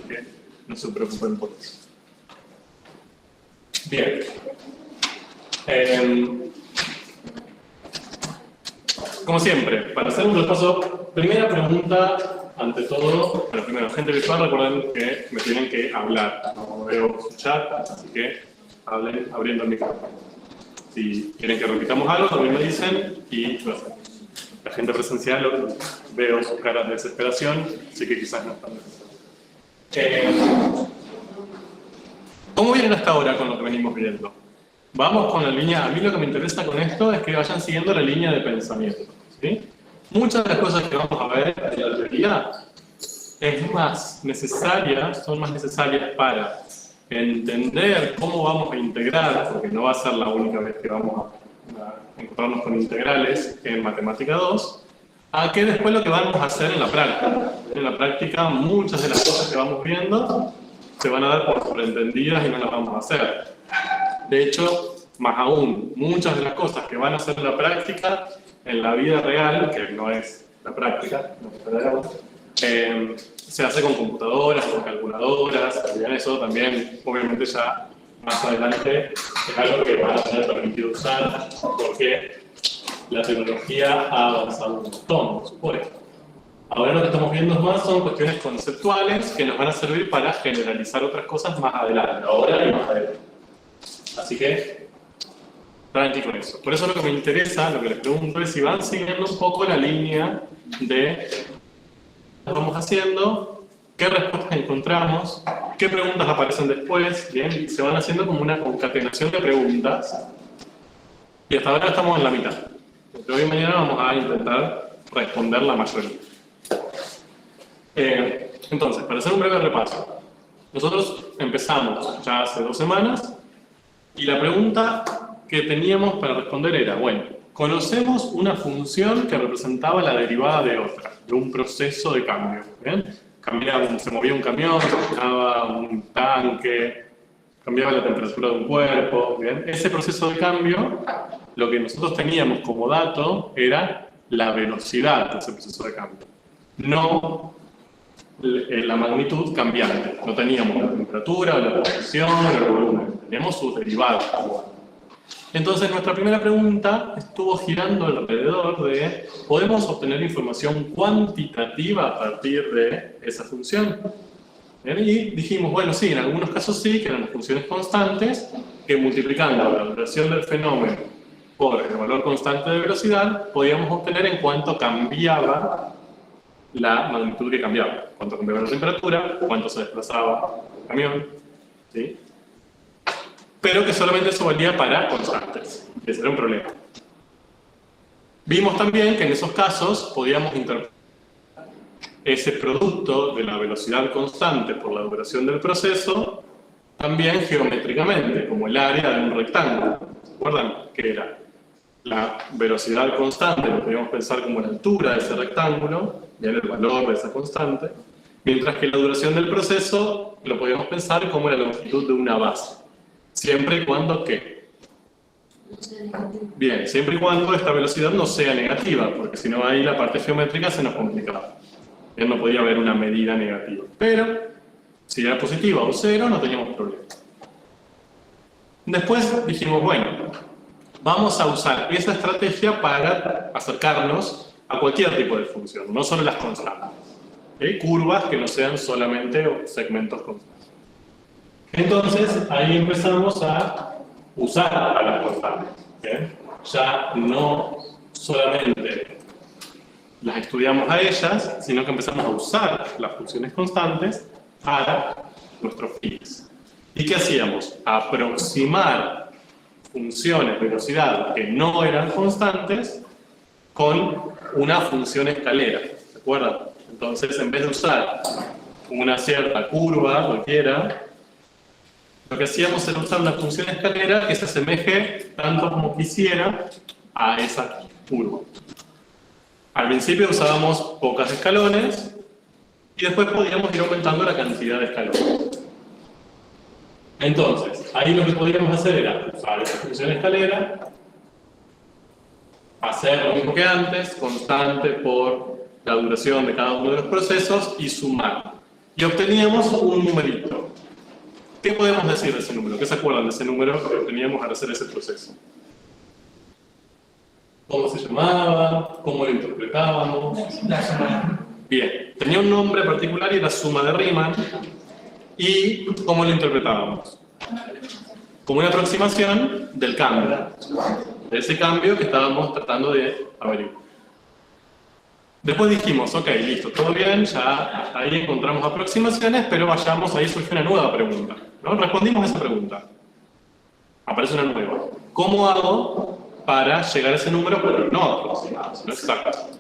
que no se preocupen por eso. Bien. Como siempre, para hacer un repaso, primera pregunta, ante todo, bueno, primero, gente virtual, recuerden que me tienen que hablar. No veo su chat, así que hablen abriendo el micrófono. Si quieren que repitamos algo, también me dicen y lo hacemos. La gente presencial, veo sus caras de desesperación, así que quizás no están necesarios. ¿Cómo vienen hasta ahora con lo que venimos viendo? Vamos con la línea, a mí lo que me interesa con esto es que vayan siguiendo la línea de pensamiento, ¿sí? Muchas de las cosas que vamos a ver en la teoría son más necesarias para entender cómo vamos a integrar, porque no va a ser la única vez que vamos a encontrarnos con integrales en Matemática 2, a que después lo que vamos a hacer en la práctica. En la práctica muchas de las cosas que vamos viendo se van a dar por sobreentendidas y no las vamos a hacer. De hecho, más aún, muchas de las cosas que van a hacer en la práctica, en la vida real, que no es la práctica, se hace con computadoras, con calculadoras, y eso también, obviamente ya más adelante, es algo que van a tener permitido usar, porque la tecnología ha avanzado un montón, por supuesto. Ahora lo que estamos viendo más son cuestiones conceptuales que nos van a servir para generalizar otras cosas más adelante, ahora y más adelante. Así que, tranqui con eso. Por eso lo que me interesa, lo que les pregunto es si van siguiendo un poco la línea de lo que vamos haciendo, qué respuestas encontramos, qué preguntas aparecen después, bien, y se van haciendo como una concatenación de preguntas. Y hasta ahora estamos en la mitad. Entre hoy y mañana vamos a intentar responder la mayoría. Entonces, para hacer un breve repaso, nosotros empezamos ya hace 2 semanas y la pregunta que teníamos para responder era, bueno, conocemos una función que representaba la derivada de otra, de un proceso de cambio. ¿Bien? Se movía un camión, se manejaba un tanque, cambiaba la temperatura de un cuerpo. ¿Bien? Ese proceso de cambio, lo que nosotros teníamos como dato era la velocidad de ese proceso de cambio, no la magnitud cambiante. No teníamos la temperatura, la posición, el volumen, teníamos sus derivados. Entonces nuestra primera pregunta estuvo girando alrededor de ¿podemos obtener información cuantitativa a partir de esa función? Y dijimos, bueno, sí, en algunos casos sí, que eran las funciones constantes, que multiplicando la duración del fenómeno por el valor constante de velocidad, podíamos obtener en cuánto cambiaba la magnitud que cambiaba, cuánto cambiaba la temperatura, cuánto se desplazaba el camión, ¿sí? Pero que solamente eso valía para constantes. Ese era un problema. Vimos también que en esos casos podíamos interpretar ese producto de la velocidad constante por la duración del proceso también geométricamente, como el área de un rectángulo. ¿Se acuerdan? Que era la velocidad constante, lo podíamos pensar como la altura de ese rectángulo, y el valor de esa constante, mientras que la duración del proceso lo podíamos pensar como la longitud de una base. Siempre y cuando, ¿qué? Bien, siempre y cuando esta velocidad no sea negativa, porque si no ahí la parte geométrica se nos complicaba. Ya no podía haber una medida negativa. Pero, si era positiva o cero, no teníamos problema. Después dijimos, bueno, vamos a usar esa estrategia para acercarnos a cualquier tipo de función, no solo las constantes. ¿Okay? Curvas que no sean solamente segmentos constantes. Entonces, ahí empezamos a usar a las constantes. ¿Okay? Ya no solamente las estudiamos a ellas, sino que empezamos a usar las funciones constantes para nuestros fines. ¿Y qué hacíamos? Aproximar funciones de velocidad que no eran constantes con una función escalera. ¿Se acuerdan? Entonces, en vez de usar una cierta curva cualquiera, lo que hacíamos era usar una función escalera que se asemeje tanto como quisiera a esa curva. Al principio usábamos pocos escalones y después podíamos ir aumentando la cantidad de escalones. Entonces, ahí lo que podíamos hacer era usar esa función escalera, hacer lo mismo que antes, constante por la duración de cada uno de los procesos y sumar. y obteníamos un numerito. ¿Qué podemos decir de ese número? ¿Qué se acuerdan de ese número que obteníamos al hacer ese proceso? ¿Cómo se llamaba? ¿Cómo lo interpretábamos? La suma. Bien, tenía un nombre particular y era suma de Riemann. ¿Y cómo lo interpretábamos? Como una aproximación del cambio. De ese cambio que estábamos tratando de averiguar. Después dijimos, ok, listo, todo bien, ya hasta ahí encontramos aproximaciones, pero vayamos, ahí surgió una nueva pregunta, ¿no? Respondimos a esa pregunta. Aparece una nueva. ¿Cómo hago para llegar a ese número, pero no aproximado, no exacto?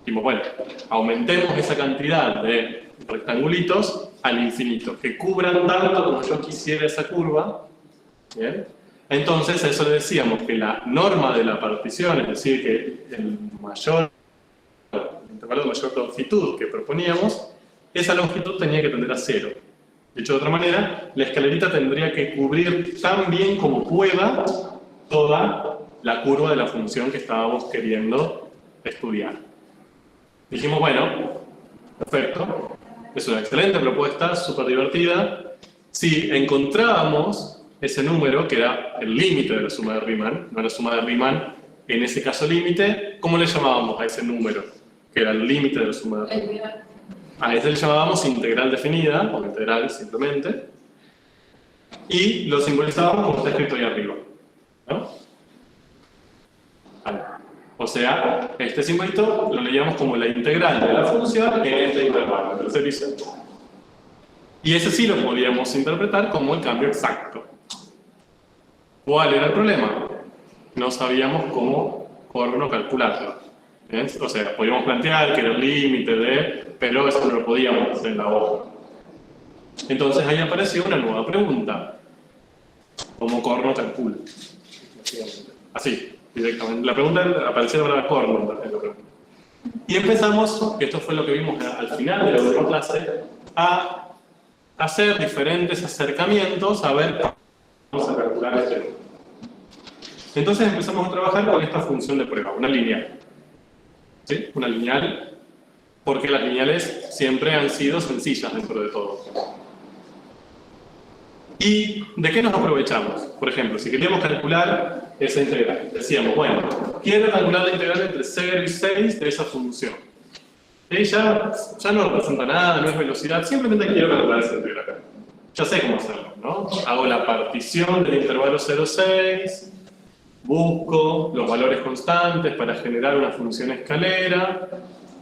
Dijimos, bueno, aumentemos esa cantidad de rectangulitos al infinito, que cubran tanto como yo quisiera esa curva. ¿Bien? Entonces, a eso le decíamos que la norma de la partición, es decir, que el intervalo de mayor longitud que proponíamos, esa longitud tenía que tender a 0. Dicho de otra manera, la escalerita tendría que cubrir tan bien como pueda toda la curva de la función que estábamos queriendo estudiar. Dijimos, bueno, perfecto, es una excelente propuesta, súper divertida. Si encontrábamos ese número, que era el límite de la suma de Riemann, no la suma de Riemann, en ese caso límite, ¿cómo le llamábamos a ese número? Que era el límite de la suma de Riemann. A ese le llamábamos integral definida, o integral simplemente, y lo simbolizábamos como está escrito ahí arriba, ¿no? Vale. O sea, este simbolito lo leíamos como la integral de la función en este intervalo, entre 0 y 0. Y ese sí lo podíamos interpretar como el cambio exacto. ¿Cuál era el problema? No sabíamos cómo calcularlo. ¿Bien? O sea, podíamos plantear que era el límite de, pero eso no lo podíamos hacer en la hoja. Entonces ahí apareció una nueva pregunta. ¿Cómo Corno calcula? Así, directamente. La pregunta apareció la palabra Corno en la pregunta. Y empezamos, que esto fue lo que vimos al final de la última clase, a hacer diferentes acercamientos a ver cómo vamos a calcular este número. Entonces empezamos a trabajar con esta función de prueba, una lineal. ¿Sí? Una lineal, porque las lineales siempre han sido sencillas dentro de todo. ¿Y de qué nos aprovechamos? Por ejemplo, si queríamos calcular esa integral, decíamos, bueno, quiero calcular la integral entre 0 y 6 de esa función. Ya no representa nada, no es velocidad, simplemente quiero calcular esa integral. Ya sé cómo hacerlo, ¿no? Hago la partición del intervalo 0,6, busco los valores constantes para generar una función escalera,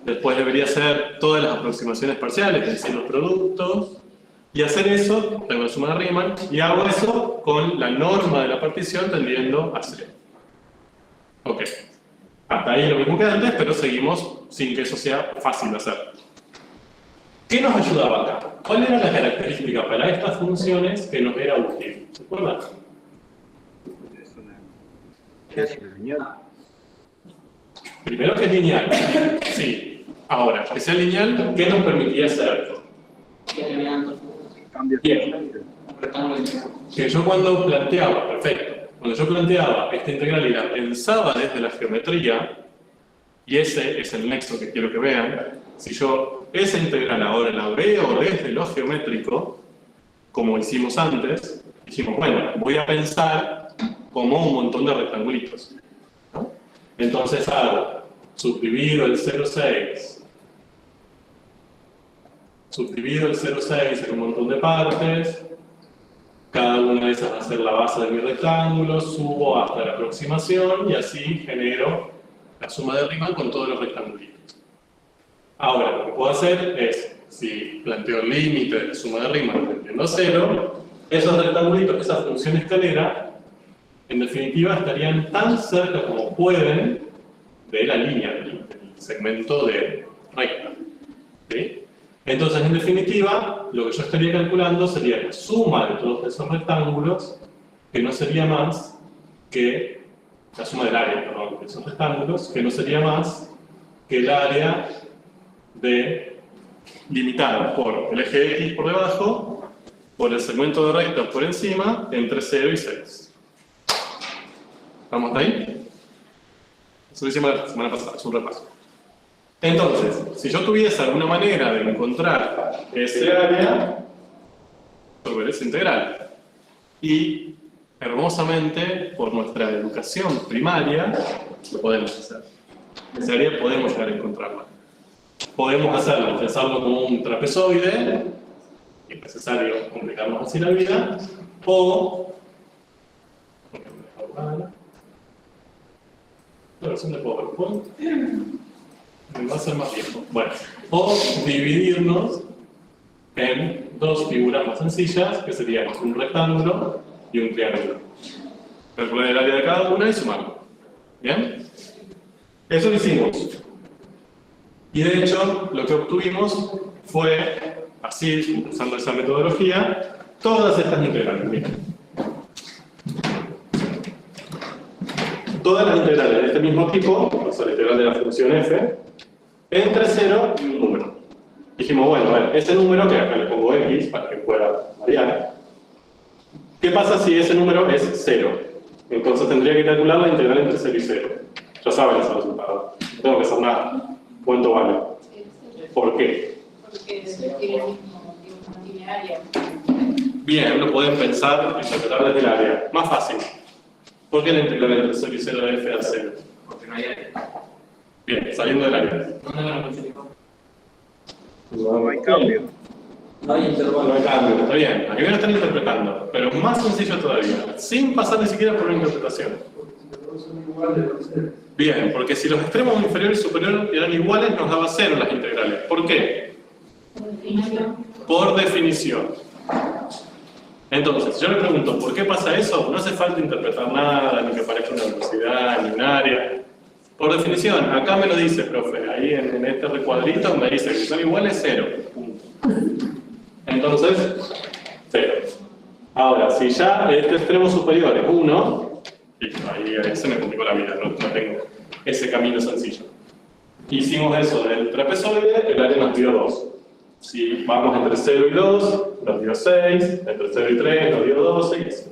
después debería hacer todas las aproximaciones parciales, es decir, los productos, y hacer eso, tengo la suma de Riemann, y hago eso con la norma de la partición tendiendo a 0. Ok. Hasta ahí lo mismo que antes, pero seguimos sin que eso sea fácil de hacer. ¿Qué nos ayudaba acá? ¿Cuál era la característica para estas funciones que nos era útil? ¿Se acuerdan? Es lineal. Primero que es lineal. Sí. Ahora, que sea lineal, ¿qué nos permitía hacer? Bien. Que yo cuando planteaba, perfecto, cuando yo planteaba esta integral y la pensaba desde la geometría, y ese es el nexo que quiero que vean, si yo esa integral ahora la veo desde lo geométrico, como hicimos antes, dijimos, bueno, voy a pensar como un montón de rectangulitos, ¿no? Entonces hago, subdivido el 0,6, subdivido el 0,6 en un montón de partes, cada una de esas va a ser la base de mi rectángulo, subo hasta la aproximación y así genero la suma de Riemann con todos los rectangulitos. Ahora, lo que puedo hacer es, si planteo el límite de la suma de Riemann tendiendo a 0, esos rectangulitos, esa función escalera, en definitiva estarían tan cerca como pueden de la línea, del segmento de recta. ¿Sí? Entonces, en definitiva, lo que yo estaría calculando sería la suma de todos esos rectángulos, que no sería más que la suma del área, perdón, de esos rectángulos, que no sería más que el área limitada por el eje X por debajo, por el segmento de recta por encima, entre 0 y 6. ¿Vamos hasta ahí? Eso lo hicimos la semana pasada, es un repaso. Entonces, si yo tuviese alguna manera de encontrar ese área, resolver esa integral. Y, hermosamente, por nuestra educación primaria, lo podemos hacer. Esa área podemos llegar a encontrarla. Podemos hacerlo, pensarlo como un trapezoide, es necesario complicarnos así la vida, o la versión de PowerPoint me va a ser más viejo. Bueno, o dividirnos en dos figuras más sencillas, que serían un rectángulo y un triángulo. Calcular el área de cada una y sumarlo. ¿Bien? Eso lo hicimos. Y de hecho, lo que obtuvimos fue, así, usando esa metodología, todas estas integrales. Miren. Todas las integrales de este mismo tipo, o sea, la integral de la función f, entre 0 y un número. Dijimos, bueno, a ver, ese número, que acá le pongo x para que pueda variar, ¿qué pasa si ese número es 0? Entonces tendría que calcular la integral entre 0 y 0. Ya saben ese resultado. No tengo que hacer nada. ¿Cuánto vale? ¿Por qué? Porque tiene área. Bien, lo pueden pensar y interpretar desde el área. Más fácil. ¿Por qué la integral entre 0 y 0 de f da 0? Porque no hay área. Bien, saliendo del área. No hay cambio. No hay intervalo. No hay cambio, está bien. Aquí me lo están interpretando. Pero más sencillo todavía. Sin pasar ni siquiera por una interpretación. Bien, porque si los extremos inferior y superior eran iguales, nos daba 0 las integrales. ¿Por qué? Por definición. Entonces, yo le pregunto, ¿por qué pasa eso? No hace falta interpretar nada, ni que parezca una velocidad, ni un área. Por definición, acá me lo dice, profe, ahí en este recuadrito me dice que son iguales 0. Entonces, 0. Ahora, si ya este extremo superior es 1, listo, ahí se me complicó la vida, no tengo ese camino sencillo. Hicimos eso del trapezoide, el área nos dio 2. Si vamos entre 0 y 2, nos dio 6, entre 0 y 3 nos dio 12 y así.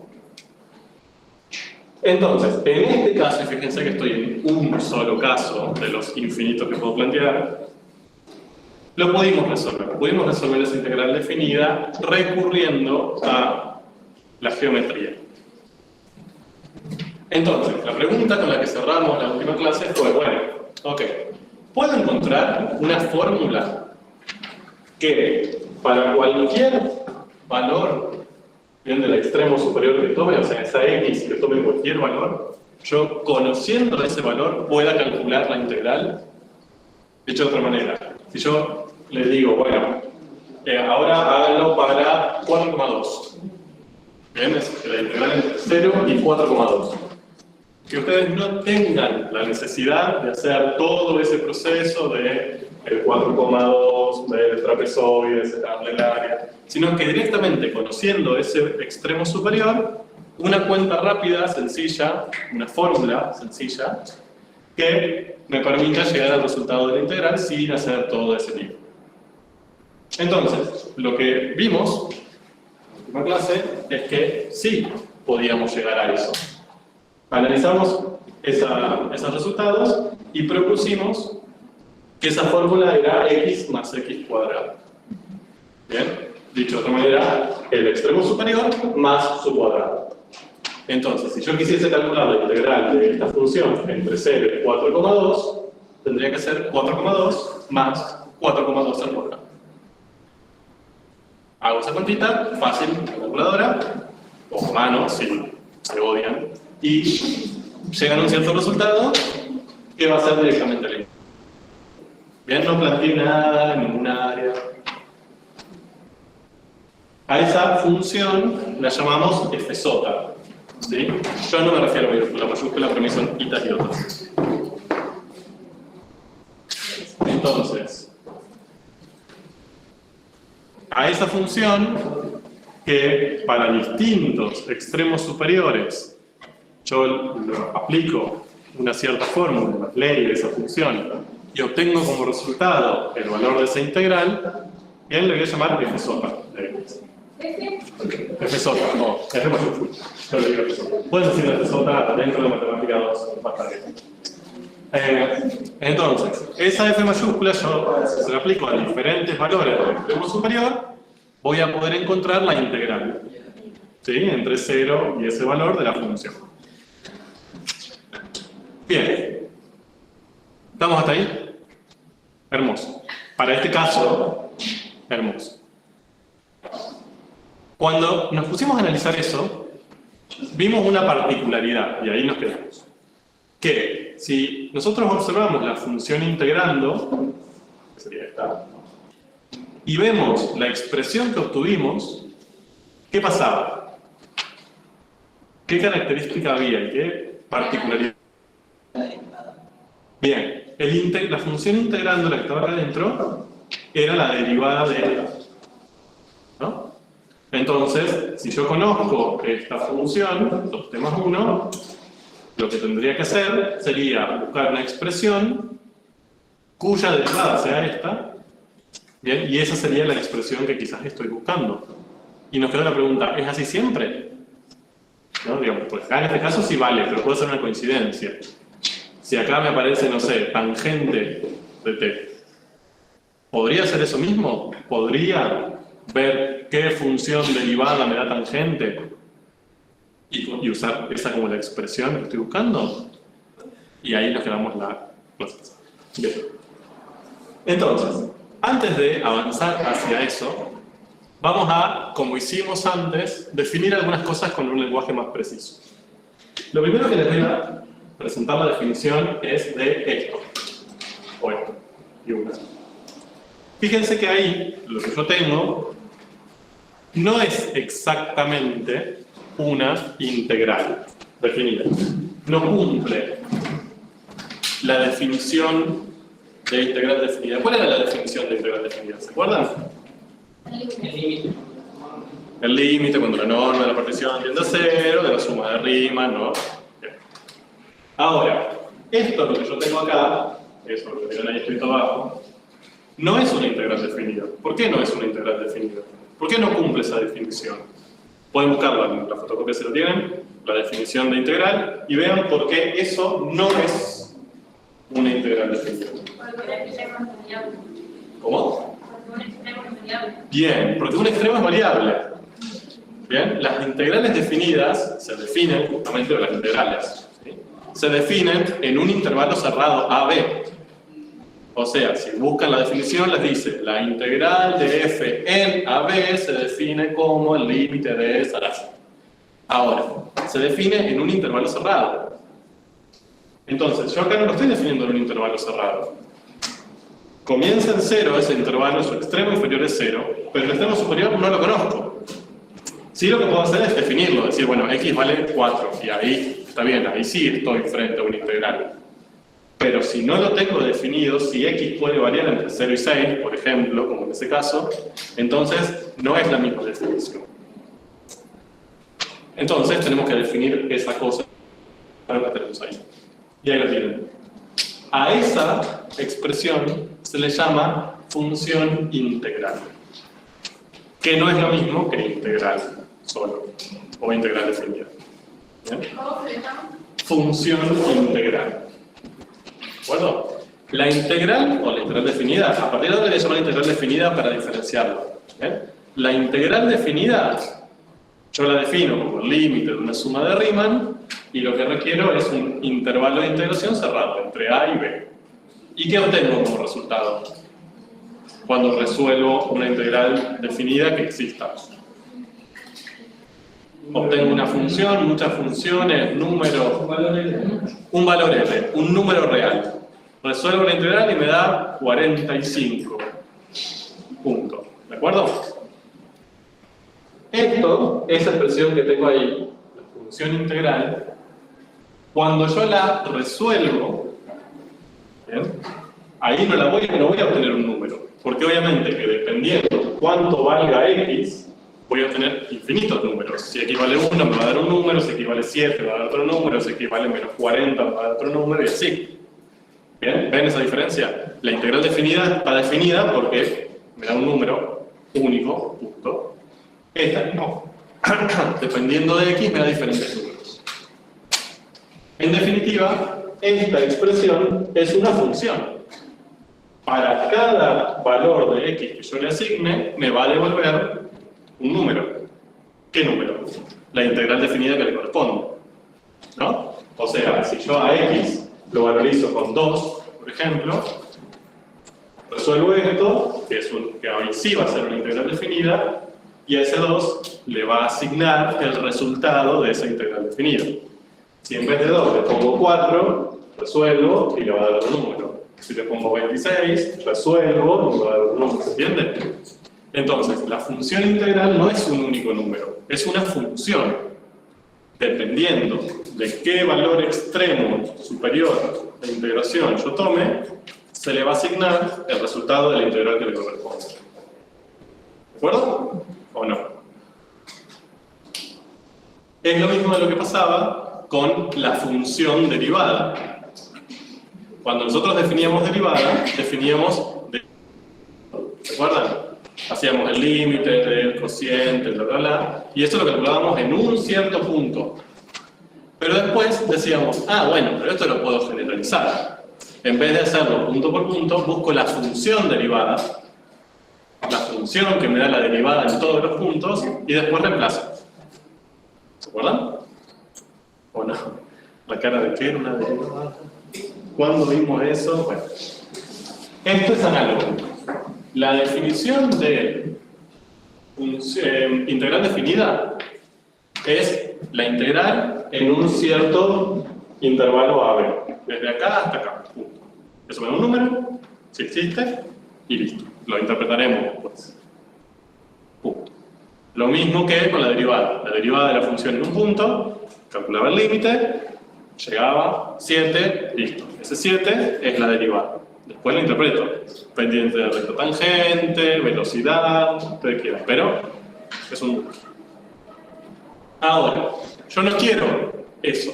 Entonces, en este caso, y fíjense que estoy en un solo caso de los infinitos que puedo plantear, lo pudimos resolver. Pudimos resolver esa integral definida recurriendo a la geometría. Entonces, la pregunta con la que cerramos la última clase fue, bueno, ok, ¿puedo encontrar una fórmula que para cualquier valor, bien, del extremo superior que tome, o sea, esa x que tome cualquier valor, yo, conociendo ese valor, pueda calcular la integral? Dicho de otra manera, si yo les digo, bueno, ahora háganlo para 4,2. Bien, es la integral entre 0 y 4,2. Que ustedes no tengan la necesidad de hacer todo ese proceso de el 4,2, del trapezoide, de sacarle el área, sino que directamente conociendo ese extremo superior, una cuenta rápida, sencilla, una fórmula sencilla, que me permita llegar al resultado de la integral sin hacer todo ese tipo. Entonces, lo que vimos en la última clase es que sí podíamos llegar a eso. Analizamos esos resultados y propusimos que esa fórmula era x más x cuadrado. Bien, dicho de otra manera, el extremo superior más su cuadrado. Entonces, si yo quisiese calcular la integral de esta función entre 0 y 4,2, tendría que ser 4,2 más 4,2 al cuadrado. Hago esa cuantita, fácil, en la calculadora, o a mano, si se odian, y llegan a un cierto resultado que va a ser directamente lineal. Bien, no planteé nada, ninguna área. A esa función la llamamos f sota. ¿Sí? Yo no me refiero a la mayúscula, pero mí son itas y otas. Entonces, a esa función que para distintos extremos superiores yo aplico una cierta fórmula, una ley de esa función, y obtengo como resultado el valor de esa integral, y a él le voy a llamar f sota de x. F sota, no, f mayúscula. Yo le digo f sota. Puedes decir f sota dentro de matemática 2, bastante. Entonces, esa f mayúscula yo, si se la aplico a diferentes valores del extremo superior, voy a poder encontrar la integral, ¿sí? Entre 0 y ese valor de la función. Bien. ¿Estamos hasta ahí? Hermoso. Para este caso, hermoso. Cuando nos pusimos a analizar eso, vimos una particularidad, y ahí nos quedamos. Que si nosotros observamos la función integrando, que sería esta, y vemos la expresión que obtuvimos, ¿qué pasaba? ¿Qué característica había y qué particularidad? Bien, la función integrando, la que estaba acá adentro, era la derivada de esta, ¿no? Entonces, si yo conozco esta función, 2t más 1, lo que tendría que hacer sería buscar una expresión cuya derivada sea esta, ¿bien? Y esa sería la expresión que quizás estoy buscando. Y nos queda la pregunta, ¿es así siempre? ¿No? Digamos, pues acá en este caso sí vale, pero puede ser una coincidencia. Si acá me aparece, no sé, tangente de t, ¿podría ser eso mismo? ¿Podría ver qué función derivada me da tangente y usar esa como la expresión que estoy buscando? Y ahí nos quedamos la clase. Bien. Entonces, antes de avanzar hacia eso, vamos a, como hicimos antes, definir algunas cosas con un lenguaje más preciso. Lo primero que les voy a presentar la definición es de esto, o esto, y una. Fíjense que ahí, lo que yo tengo, no es exactamente una integral definida. No cumple la definición de integral definida. ¿Cuál era la definición de integral definida? ¿Se acuerdan? El límite cuando la norma de la partición tiende a 0, de la suma de rimas, ¿no? Bien. Ahora, esto es lo que yo tengo acá, eso lo que tienen ahí escrito abajo, no es una integral definida. ¿Por qué no es una integral definida? ¿Por qué no cumple esa definición? Pueden buscarla en la fotocopia si lo tienen, la definición de integral, y vean por qué eso no es una integral definida. ¿Cómo? Bien, porque un extremo es variable. Bien, las integrales definidas se definen, justamente las integrales, ¿sí? Se definen en un intervalo cerrado AB. O sea, si buscan la definición, les dice la integral de f en AB se define como el límite de esa raíz. Ahora, se define en un intervalo cerrado. Entonces, yo acá no lo estoy definiendo en un intervalo cerrado. Comienza en 0 ese intervalo, su extremo inferior es 0, pero el extremo superior no lo conozco. Sí, lo que puedo hacer es definirlo, decir, bueno, x vale 4, y ahí está bien, ahí sí estoy frente a una integral. Pero si no lo tengo definido, si x puede variar entre 0 y 6, por ejemplo, como en ese caso, entonces no es la misma definición. Entonces tenemos que definir esa cosa para lo que tenemos ahí. Y ahí lo tienen. A esa expresión se le llama función integral, que no es lo mismo que integral solo, o integral definida. ¿Bien? ¿Cómo se llama? Función integral. ¿De acuerdo? La integral, o la integral definida, a partir de ahora le llaman integral definida para diferenciarlo. ¿Bien? La integral definida, yo la defino como el límite de una suma de Riemann, y lo que requiero es un intervalo de integración cerrado entre A y B. ¿Y qué obtengo como resultado? Cuando resuelvo una integral definida que exista. Obtengo una función, muchas funciones, números, un valor L, un número real. Resuelvo la integral y me da 45 puntos. ¿De acuerdo? Esto, esa expresión que tengo ahí, la función integral, cuando yo la resuelvo, ¿bien? Ahí no voy a obtener un número, porque obviamente que dependiendo cuánto valga x, voy a obtener infinitos números. Si x vale 1 me va a dar un número, si x vale 7 me va a dar otro número, si x vale menos 40 me va a dar otro número y así. ¿Bien? ¿Ven esa diferencia? La integral definida está definida porque me da un número único, punto. Esta no. Dependiendo de x me da diferentes números. En definitiva, esta expresión es una función. Para cada valor de x que yo le asigne, me va a devolver un número. ¿Qué número? La integral definida que le corresponde, ¿no? O sea, si yo a x lo valorizo con 2, por ejemplo, resuelvo esto, que hoy sí va a ser una integral definida, y a ese 2 le va a asignar el resultado de esa integral definida. Si en vez de 2 le pongo 4, resuelvo y le va a dar un número. Si le pongo 26, resuelvo y me va a dar un número. ¿Se entiende? Entonces, la función integral no es un único número, es una función. Dependiendo de qué valor extremo superior de integración yo tome, se le va a asignar el resultado de la integral que le corresponde. ¿De acuerdo? ¿O no? Es lo mismo de lo que pasaba con la función derivada. Cuando nosotros definíamos derivada, definíamos ¿se acuerdan? Hacíamos el límite del cociente, bla, bla, bla, y esto lo calculábamos en un cierto punto. Pero después decíamos, bueno, pero esto lo puedo generalizar. En vez de hacerlo punto por punto, busco la función derivada, la función que me da la derivada en todos los puntos, y después reemplazo. ¿Se acuerdan? ¿O no? La cara de qué era una derivada. ¿Cuándo vimos eso? Bueno, esto es análogo. La definición de integral definida es la integral en un cierto intervalo AB, desde acá hasta acá. Punto. Eso me da un número, si existe, y listo. Lo interpretaremos después. Punto. Lo mismo que con la derivada. La derivada de la función en un punto, calculaba el límite, llegaba, 7, listo. Ese 7 es la derivada. Después lo interpreto. Pendiente de recta tangente, velocidad, ustedes quieran. Pero es un número. Ahora, yo no quiero eso.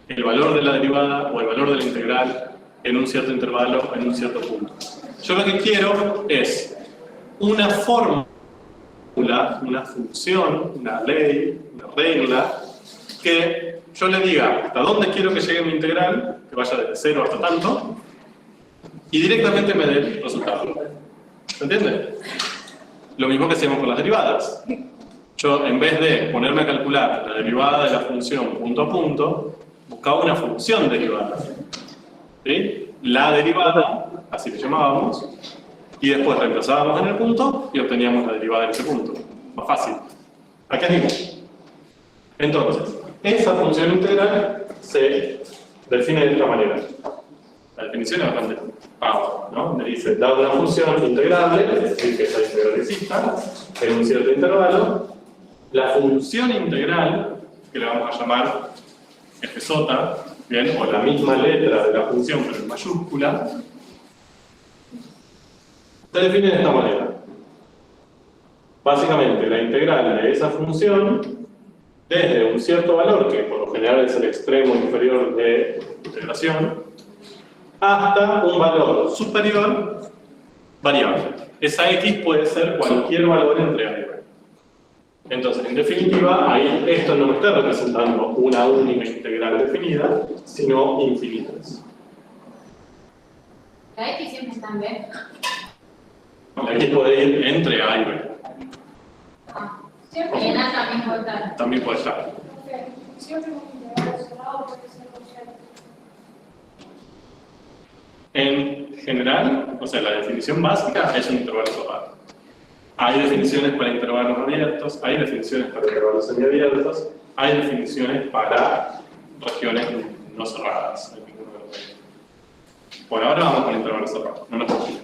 El valor de la derivada o el valor de la integral en un cierto intervalo, en un cierto punto. Yo lo que quiero es una fórmula, una función, una ley, una regla, que yo le diga hasta dónde quiero que llegue mi integral, que vaya desde 0 hasta tanto, y directamente me dé el resultado. ¿Se entiende? Lo mismo que hacemos con las derivadas. Yo, en vez de ponerme a calcular la derivada de la función punto a punto, buscaba una función derivada. ¿Sí? La derivada, así le llamábamos, y después reemplazábamos en el punto y obteníamos la derivada en ese punto. Más fácil. ¿A qué animo? Entonces, esa función integral se define de esta manera. La definición es bastante pava, ¿no? Me dice, dado una función integrable, es decir, que esa integral exista en un cierto intervalo, la función integral, que la vamos a llamar fj, ¿bien? O la misma letra de la función, pero en mayúscula, se define de esta manera. Básicamente, la integral de esa función, desde un cierto valor, que por lo general es el extremo inferior de integración, hasta un valor superior variable. Esa x puede ser cualquier valor entre a y b. Entonces, en definitiva, ahí esto no me está representando una única integral definida, sino infinitas. La X siempre está en B. La x puede ir entre a y b. Siempre en A también puede estar. También puede estar. Siempre un intervalo cerrado puede ser constante. En general, o sea, la definición básica es un intervalo cerrado. Hay definiciones para intervalos abiertos, hay definiciones para intervalos semiabiertos, hay definiciones para regiones no cerradas. Por ahora vamos con intervalos cerrados, no nos complica.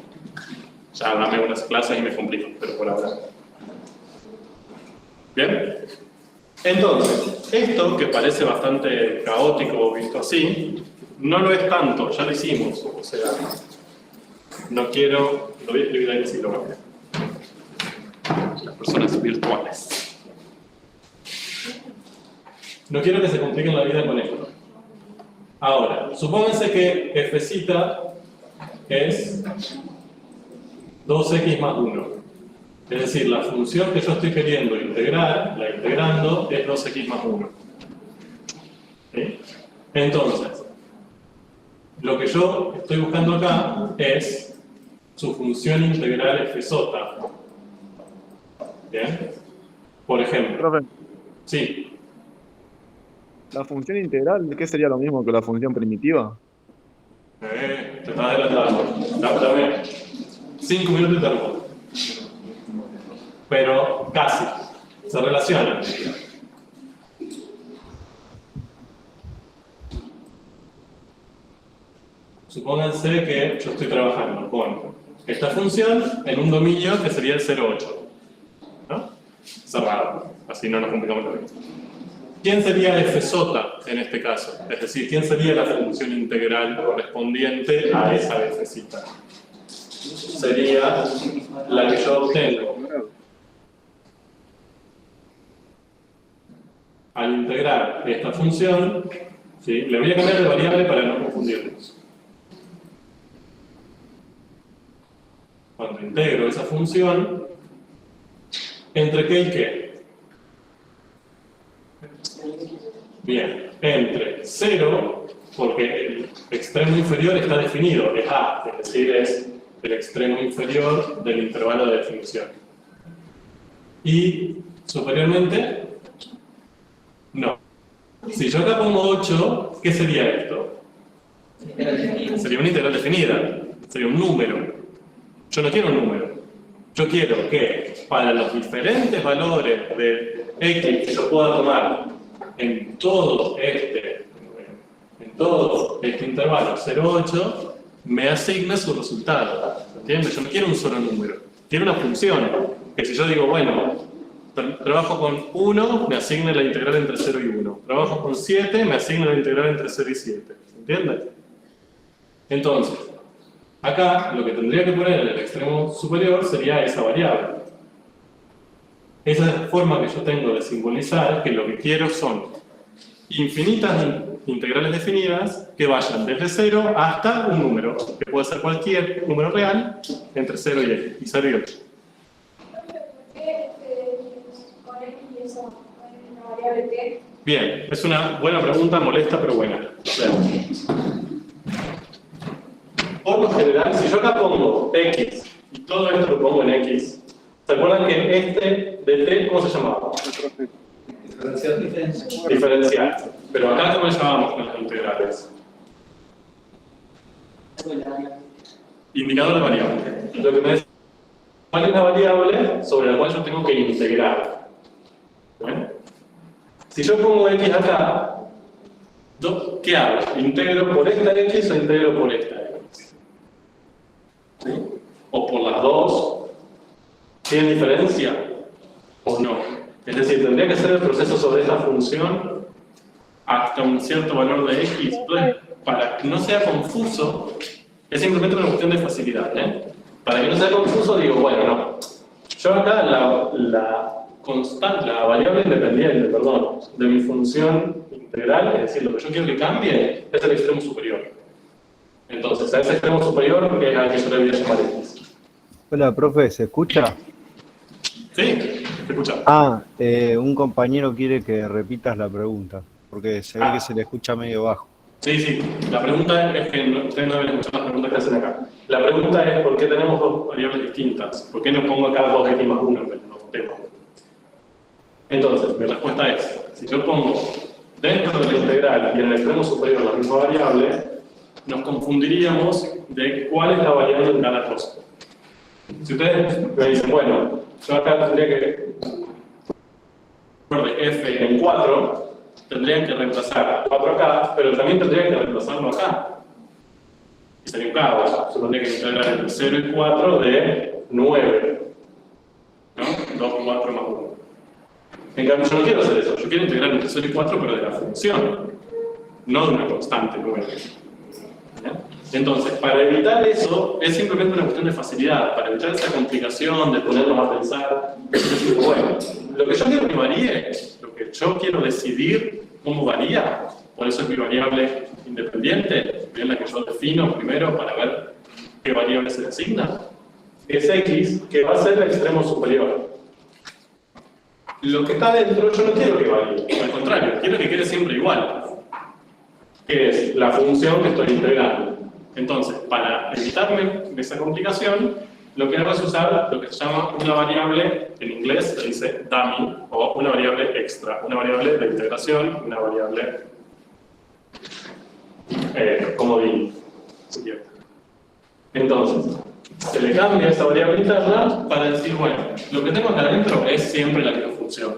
Ya dame unas clases y me complico, pero por ahora. ¿Bien? Entonces, esto que parece bastante caótico visto así, no lo es tanto, ya lo hicimos. O sea, no quiero, lo voy a escribir ahí si lo voy a ver. Las personas virtuales. No quiero que se compliquen la vida con esto. Ahora, supónganse que f' es 2x más 1. Es decir, la función que yo estoy queriendo integrar, la integrando, es 2x más 1. ¿Sí? Entonces, Lo que yo estoy buscando acá es su función integral f sota. ¿Bien? Por ejemplo. Profe, Sí. la función integral, ¿qué sería lo mismo que la función primitiva? Te estás adelantando. Dame 5 minutos y te respondo. Pero casi. Se relacionan. Supónganse que yo estoy trabajando con esta función en un dominio que sería el 0,8. ¿No? Cerrado. Así no nos complicamos la vida. ¿Quién sería f sota en este caso? Es decir, ¿quién sería la función integral correspondiente a esa f cita? Sería la que yo obtengo al integrar esta función. ¿Sí? Le voy a cambiar de variable para no confundirnos. Cuando integro esa función, ¿entre qué y qué? Bien, entre 0, porque el extremo inferior está definido, es A, es decir, es el extremo inferior del intervalo de definición. Y superiormente, no. Si yo acá pongo 8, ¿qué sería esto? Sería una integral definida, sería un número. Yo no quiero un número. Yo quiero que para los diferentes valores de x que yo pueda tomar en todo este intervalo 0,8, me asigne su resultado. ¿Entiendes? Yo no quiero un solo número. Quiero una función. Que si yo digo, bueno, trabajo con 1, me asigne la integral entre 0 y 1. Trabajo con 7, me asigna la integral entre 0 y 7. ¿Entiendes? Entonces, acá lo que tendría que poner en el extremo superior sería esa variable. Esa es la forma que yo tengo de simbolizar que lo que quiero son infinitas integrales definidas que vayan desde 0 hasta un número, que puede ser cualquier número real entre 0 y 0 y 8. ¿Por qué con X y esa variable T? Bien, es una buena pregunta, molesta pero buena. O sea, por lo general, si yo acá pongo X y todo esto lo pongo en X, ¿se acuerdan que este de T, cómo se llamaba? Diferencial. Pero acá, ¿cómo le llamamos con las integrales? Indicador de variable. Lo que me dice, ¿cuál es la variable sobre la cual yo tengo que integrar? ¿Bien? Si yo pongo X acá, ¿qué hago? ¿Integro por esta X o integro por esta X? ¿Sí? ¿O por las dos? ¿Tiene diferencia? ¿O no? Es decir, tendría que hacer el proceso sobre esta función hasta un cierto valor de X. Entonces, para que no sea confuso, es simplemente una cuestión de facilidad. Para que no sea confuso, digo, bueno, no. Yo acá la variable independiente, de mi función integral, es decir, lo que yo quiero que cambie, es el extremo superior. Entonces, a ese extremo superior, que es al que yo le voy a llamar X. Hola, profe, ¿se escucha? ¿Sí? ¿Te escucha? Un compañero quiere que repitas la pregunta, porque se ve que se le escucha medio bajo. Sí. La pregunta es que ustedes no deben escuchar las preguntas que hacen acá. La pregunta es por qué tenemos dos variables distintas. ¿Por qué no pongo acá 2x más 1 en vez de 2t? Entonces, mi respuesta es, si yo pongo dentro de la integral y en el extremo superior la misma variable, nos confundiríamos de cuál es la variable en cada cosa. Si ustedes me dicen, bueno, yo acá tendría que f en 4, tendrían que reemplazar 4 acá, pero también tendrían que reemplazarlo acá. Y sería un caos. Yo tendría que integrar entre 0 y 4 de 9. ¿No? 2, 4 más 1. En cambio, yo no quiero hacer eso. Yo quiero integrar entre 0 y 4, pero de la función, no de una constante 9. Entonces, para evitar eso, es simplemente una cuestión de facilidad. Para evitar esa complicación de ponernos a pensar, decir, bueno, lo que yo quiero que varíe, lo que yo quiero decidir cómo varía, por eso es mi variable independiente, es la que yo defino primero para ver qué variable se designa, es X, que va a ser el extremo superior. Lo que está dentro yo no quiero que varíe, al contrario, quiero que quede siempre igual, que es la función que estoy integrando. Entonces, para evitarme esa complicación, lo que hago es usar lo que se llama una variable, en inglés se dice dummy, o una variable extra, una variable de integración, una variable comodín. Entonces, se le cambia esa variable interna para decir, bueno, lo que tengo acá adentro es siempre la misma función.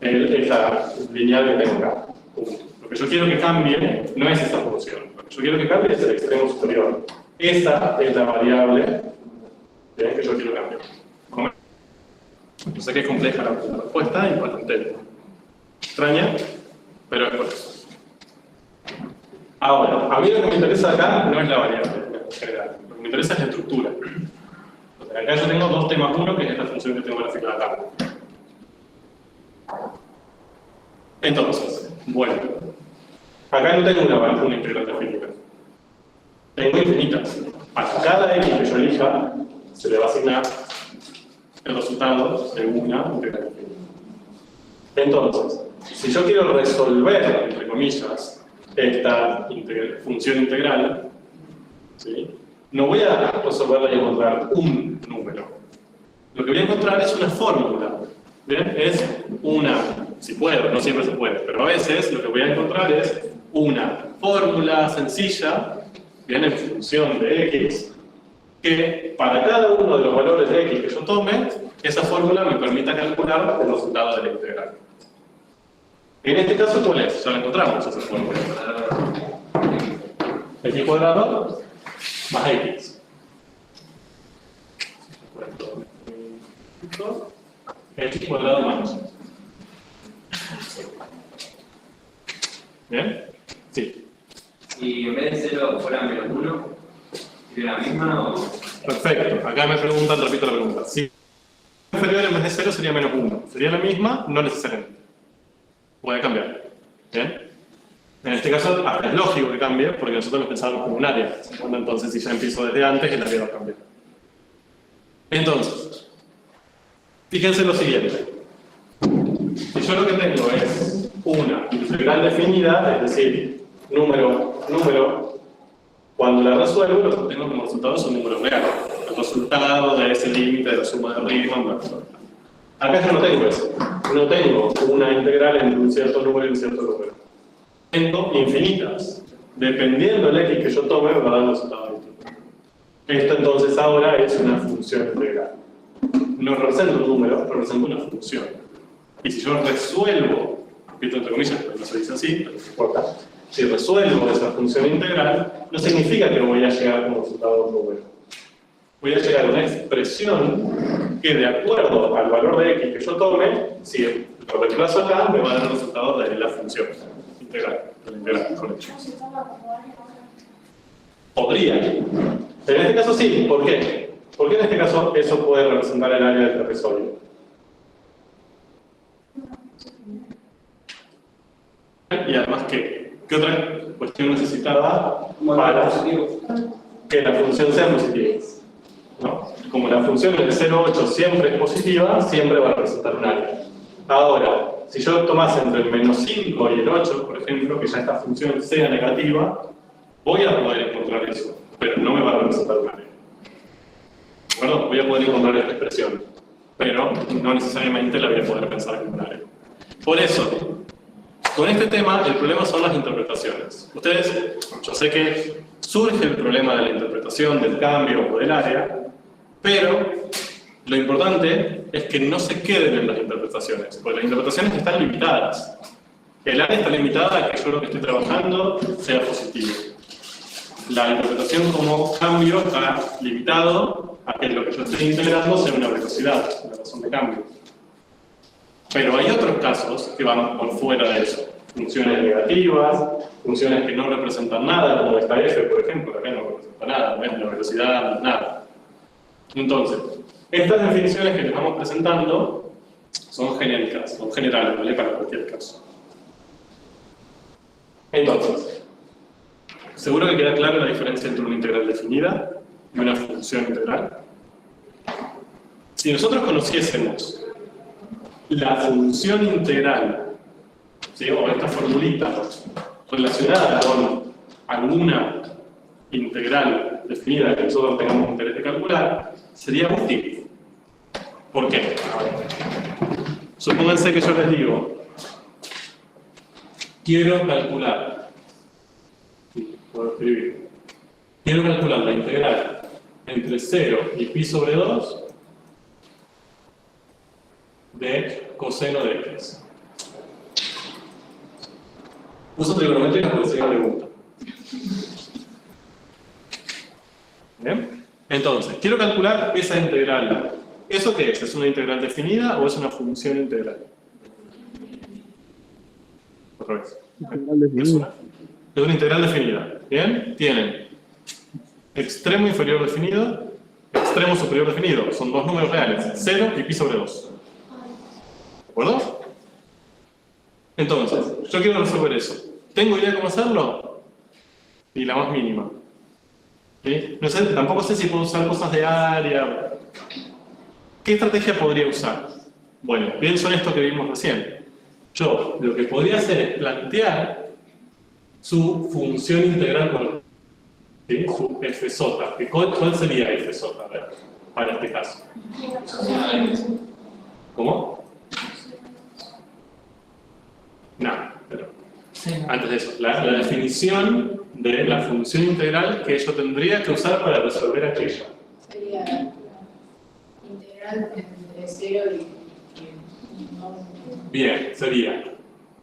Esa lineal que tengo acá. Lo que yo quiero que cambie no es esa función. Lo que yo quiero que cambie es el extremo superior. Esa es la variable que yo quiero cambiar. Yo sé que es compleja la respuesta y bastante extraña, pero es por eso. Ahora, a mí lo que me interesa acá no es la variable en general. Lo que me interesa es la estructura. Entonces, acá yo tengo 2t más 1, que es esta función que tengo graficada acá. Entonces, bueno, acá no tengo una integral definida. Tengo infinitas. A cada x que yo elija, se le va a asignar el resultado de una integral definida. Entonces, si yo quiero resolver, entre comillas, esta función integral, ¿sí? No voy a resolverla y encontrar un número. Lo que voy a encontrar es una fórmula. ¿Bien? Es una, si puedo, no siempre se puede, pero a veces lo que voy a encontrar es una fórmula sencilla, bien, en función de x, que para cada uno de los valores de x que yo tome, esa fórmula me permita calcular el resultado de la integral. En este caso, ¿cuál es? Ya la encontramos, esa fórmula. X cuadrado más x. X cuadrado más. ¿Bien? Sí. Y en vez de 0 fuera menos 1, ¿sería la misma o...? Perfecto. Acá me preguntan, repito la pregunta. Si inferior en vez de 0 sería menos 1. ¿Sería la misma? No necesariamente. Puede cambiar. ¿Bien? En este caso, es lógico que cambie, porque nosotros lo pensábamos como un área. Bueno, entonces, si ya empiezo desde antes, el área va a cambiar. Entonces, fíjense lo siguiente. Si yo lo que tengo es una integral definida, es decir, número, cuando la resuelvo, lo que tengo como resultado es un número real. El resultado de ese límite de la suma de Riemann, bla, bla, bla. Acá yo no tengo eso. No tengo una integral entre un cierto número y un cierto número. Tengo infinitas. Dependiendo del x que yo tome, me va a dar un resultado distinto. Esto entonces ahora es una función integral. No representa un número, representa una función. Y si yo resuelvo, repito entre comillas, pero no se dice así, pero no importa. Si resuelvo esa función integral, no significa que voy a llegar como resultado a un número. Voy a llegar a una expresión que, de acuerdo al valor de x que yo tome, si lo reemplazo acá, me va a dar el resultado de la función integral. De la integral, con hecho. Podría. En este caso sí. ¿Por qué? Porque en este caso eso puede representar el área del trapezoide. Y además, ¿qué otra cuestión necesitada para que la función sea positiva? ¿No? Como la función del 0,8 siempre es positiva, siempre va a representar un área. Ahora, si yo tomase entre el menos 5 y el 8, por ejemplo, que ya esta función sea negativa, voy a poder encontrar eso, pero no me va a representar un área. ¿De acuerdo? Voy a poder encontrar esta expresión, pero no necesariamente la voy a poder pensar como un área. Por eso, con este tema, el problema son las interpretaciones. Ustedes, yo sé que surge el problema de la interpretación, del cambio o del área, pero lo importante es que no se queden en las interpretaciones, porque las interpretaciones están limitadas. El área está limitada a que yo lo que estoy trabajando sea positivo. La interpretación como cambio está limitado a que lo que yo estoy integrando sea una velocidad, una razón de cambio. Pero hay otros casos que van por fuera de eso. Funciones negativas, funciones que no representan nada, como esta f, por ejemplo, que acá no representa nada, no es la velocidad, nada. Entonces, estas definiciones que les vamos presentando son genéricas, son generales, ¿vale? Para cualquier caso. Entonces, ¿seguro que queda clara la diferencia entre una integral definida y una función integral? Si nosotros conociésemos la función integral, ¿sí? O esta formulita relacionada con alguna integral definida que nosotros tengamos interés de calcular sería útil. ¿Por qué? A ver. Supónganse que yo les digo, quiero calcular, puedo escribir, quiero calcular la integral entre 0 y pi sobre 2 de coseno de x. Uso trigonométrica porque sería pregunta. ¿Bien? Entonces, quiero calcular esa integral. ¿Eso qué es? ¿Es una integral definida o es una función integral? Otra vez. Es una integral definida. ¿Bien? Tienen extremo inferior definido, extremo superior definido. Son dos números reales, 0 y pi sobre 2. ¿De acuerdo? Entonces, yo quiero resolver eso. ¿Tengo idea de cómo hacerlo? Ni la más mínima. ¿Sí? No sé, tampoco sé si puedo usar cosas de área. ¿Qué estrategia podría usar? Bueno, pienso en esto que vimos recién. Yo lo que podría hacer es plantear su función integral con ¿sí? Su f sota. ¿Cuál sería f sota? A ver, para este caso. ¿Cómo? No, pero antes de eso, la definición de la función integral que yo tendría que usar para resolver aquello. Sería integral entre 0 y 1. Bien, sería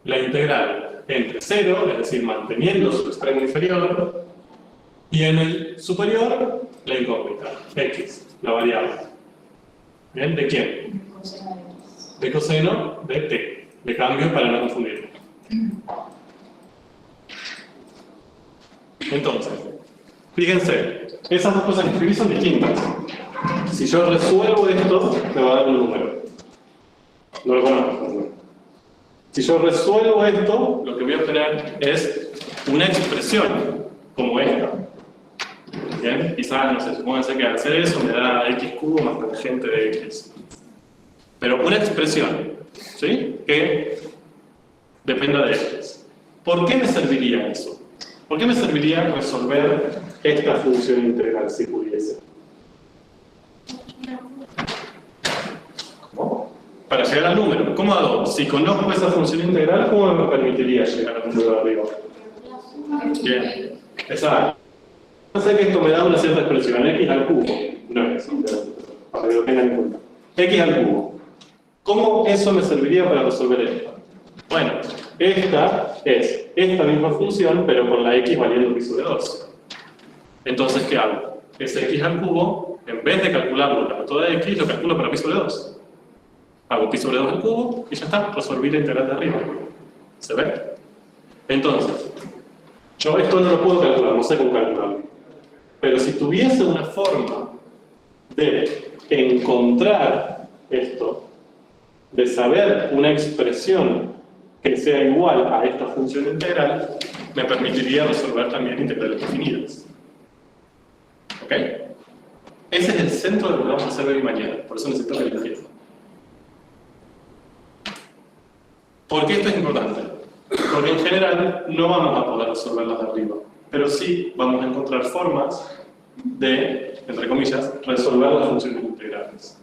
la integral entre 0, es decir, manteniendo su extremo inferior, y en el superior, la incógnita, x, la variable. ¿Bien? ¿De quién? De coseno de t. Le cambio para no confundirme. Entonces, fíjense, esas dos cosas que escribí son distintas. Si yo resuelvo esto, me va a dar un número. No lo conozco. Si yo resuelvo esto, lo que voy a obtener es una expresión como esta. ¿Bien? Quizás, no sé, supónganse que al hacer eso me da x cubo más tangente de x. Pero una expresión, ¿sí? Que dependa de x. ¿Por qué me serviría eso? ¿Por qué me serviría resolver esta función integral si pudiese? ¿Cómo? Para llegar al número. ¿Cómo hago? Si conozco esa función integral, ¿cómo me permitiría llegar al número de arriba? Bien. Exacto. No sé que esto me da una cierta expresión, x al cubo. No es eso, para que lo tengan en cuenta. X al cubo. ¿Cómo eso me serviría para resolver esto? Bueno, esta es esta misma función, pero con la x valiendo pi sobre 2. Entonces, ¿qué hago? Ese x al cubo, en vez de calcularlo en la método de x, lo calculo para pi sobre 2. Hago pi sobre 2 al cubo y ya está, resolví la integral de arriba. ¿Se ve? Entonces, yo esto no lo puedo calcular, no sé cómo calcularlo. Pero si tuviese una forma de encontrar esto, de saber una expresión que sea igual a esta función integral, me permitiría resolver también integrales definidas. ¿Ok? Ese es el centro de lo que vamos a hacer hoy y mañana, por eso necesito que lo entiendan. ¿Por qué esto es importante? Porque en general no vamos a poder resolverlas de arriba, pero sí vamos a encontrar formas de, entre comillas, resolver las funciones integrales.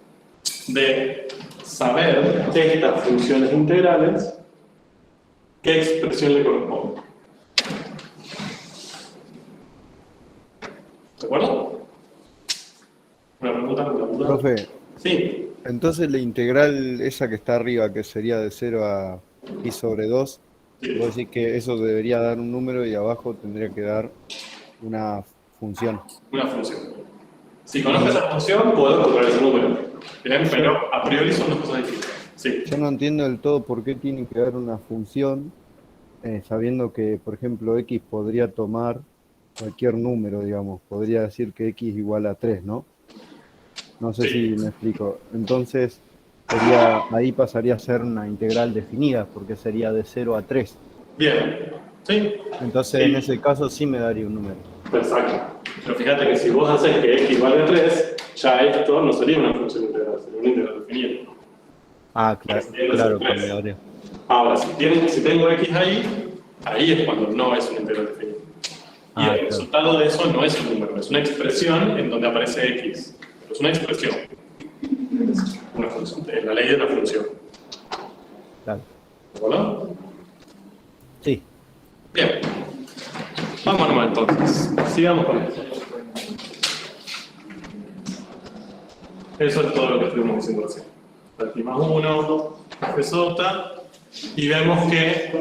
De saber estas funciones integrales, qué expresión le corresponde. ¿De acuerdo? ¿Una pregunta? Profe, Sí. entonces la integral esa que está arriba, que sería de 0 a pi sobre 2, Sí. vos decís que eso debería dar un número y abajo tendría que dar una función. Una función. Si conozco esa función, puedo encontrar ese número. Bien, pero a priori son dos cosas distintas. Sí. Yo no entiendo del todo por qué tiene que dar una función, sabiendo que, por ejemplo, x podría tomar cualquier número, digamos. Podría decir que x igual a 3, ¿no? No sé si me explico. Entonces, ahí pasaría a ser una integral definida, porque sería de 0 a 3. Bien. Sí. Entonces, Sí. en ese caso sí me daría un número. Exacto. Pero fíjate que si vos haces que x vale a 3, ya esto no sería una función integral, sería una integral definida. Ah, claro, claro que me daría. Ahora, si tengo x ahí es cuando no es una integral definida. Y el resultado de eso no es un número, es una expresión en donde aparece x. Pero es una expresión. Es una función, es la ley de la función. Claro. ¿De acuerdo? Sí. Bien. Vamos nomás entonces. Sigamos con esto. Eso es todo lo que estuvimos diciendo recién. Aquí más 1, f sota, y vemos que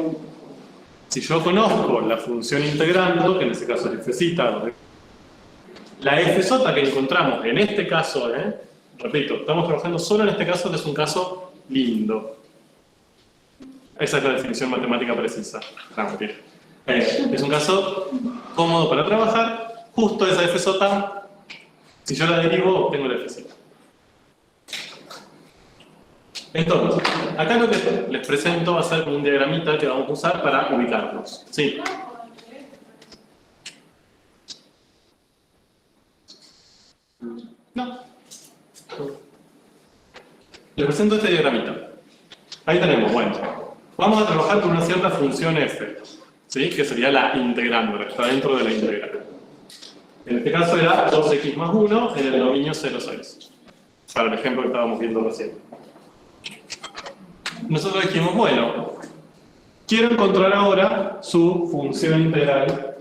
si yo conozco la función integrando, que en este caso es f cita, la f sota que encontramos en este caso, repito, estamos trabajando solo en este caso, que es un caso lindo. Esa es la definición matemática precisa. No, mentira. Es un caso cómodo para trabajar, justo esa f sota, si yo la derivo, obtengo la f cita. Entonces, acá lo que les presento va a ser un diagramita que vamos a usar para ubicarnos. ¿Sí? No. Les presento este diagramita. Ahí tenemos, bueno, vamos a trabajar con una cierta función f, ¿sí? Que sería la integrando, que está dentro de la integral. En este caso era 2x más 1 en el dominio 0,6. Para el ejemplo que estábamos viendo recién. Nosotros dijimos, bueno, quiero encontrar ahora su función integral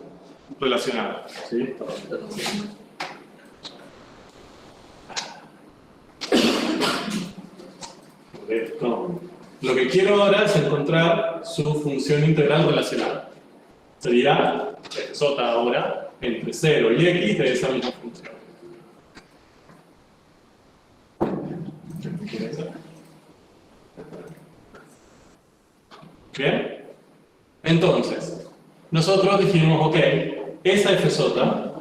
relacionada. ¿Sí? No. Lo que quiero ahora es encontrar su función integral relacionada. Sería f sota ahora entre 0 y x de esa misma función. ¿Bien? Entonces, nosotros dijimos, ok, esa f sota,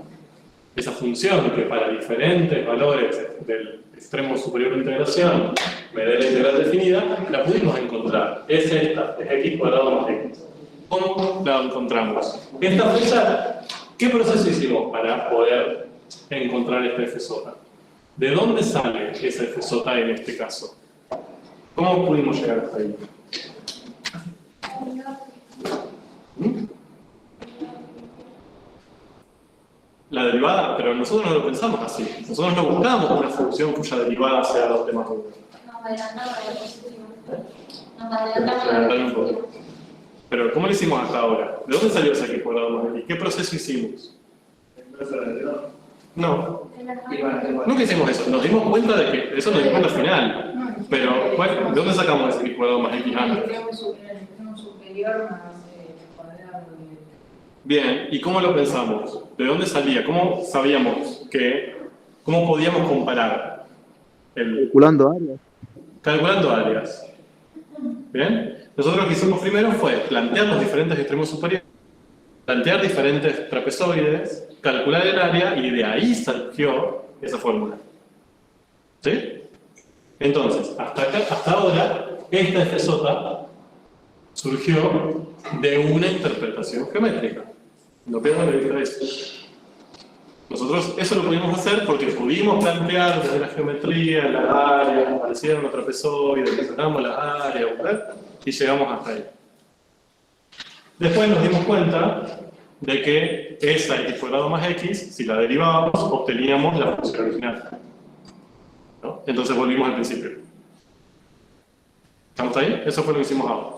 esa función que para diferentes valores del extremo superior de integración me dé la integral definida, la pudimos encontrar. Es esta, es x cuadrado más x. ¿Cómo la encontramos? Esta fecha, ¿qué proceso hicimos para poder encontrar esta f sota? ¿De dónde sale esa f sota en este caso? ¿Cómo pudimos llegar hasta ahí? La derivada, pero nosotros no lo pensamos así. Nosotros no buscamos una función cuya derivada sea 2t más 1. Nos adelantamos a la positiva. Nos Adelantar un poco. Pero ¿cómo lo hicimos hasta ahora? ¿De dónde salió ese x cuadrado más x? ¿Qué proceso hicimos? No. Nunca hicimos eso. Nos dimos cuenta de que eso nos dimos cuenta al final. Pero, bueno, ¿de dónde sacamos ese x cuadrado más x antes? El extremo superior más cuadrado de... Bien, ¿y cómo lo pensamos? ¿De dónde salía? ¿Cómo sabíamos que... ¿Cómo podíamos comparar? Calculando áreas. Calculando áreas. ¿Bien? Nosotros lo que hicimos primero fue plantear los diferentes extremos superiores, plantear diferentes trapezoides, calcular el área y de ahí surgió esa fórmula. ¿Sí? Entonces, hasta ahora, esta f sota surgió de una interpretación geométrica. No pierdan de vista eso. Nosotros eso lo pudimos hacer porque pudimos plantear desde la geometría, la área, aparecieron los trapezoides, sacamos la área, ¿verdad? Y llegamos hasta ahí. Después nos dimos cuenta de que esa x cuadrado más x, si la derivábamos, obteníamos la función original. ¿No? Entonces volvimos al principio. ¿Estamos ahí? Eso fue lo que hicimos ahora.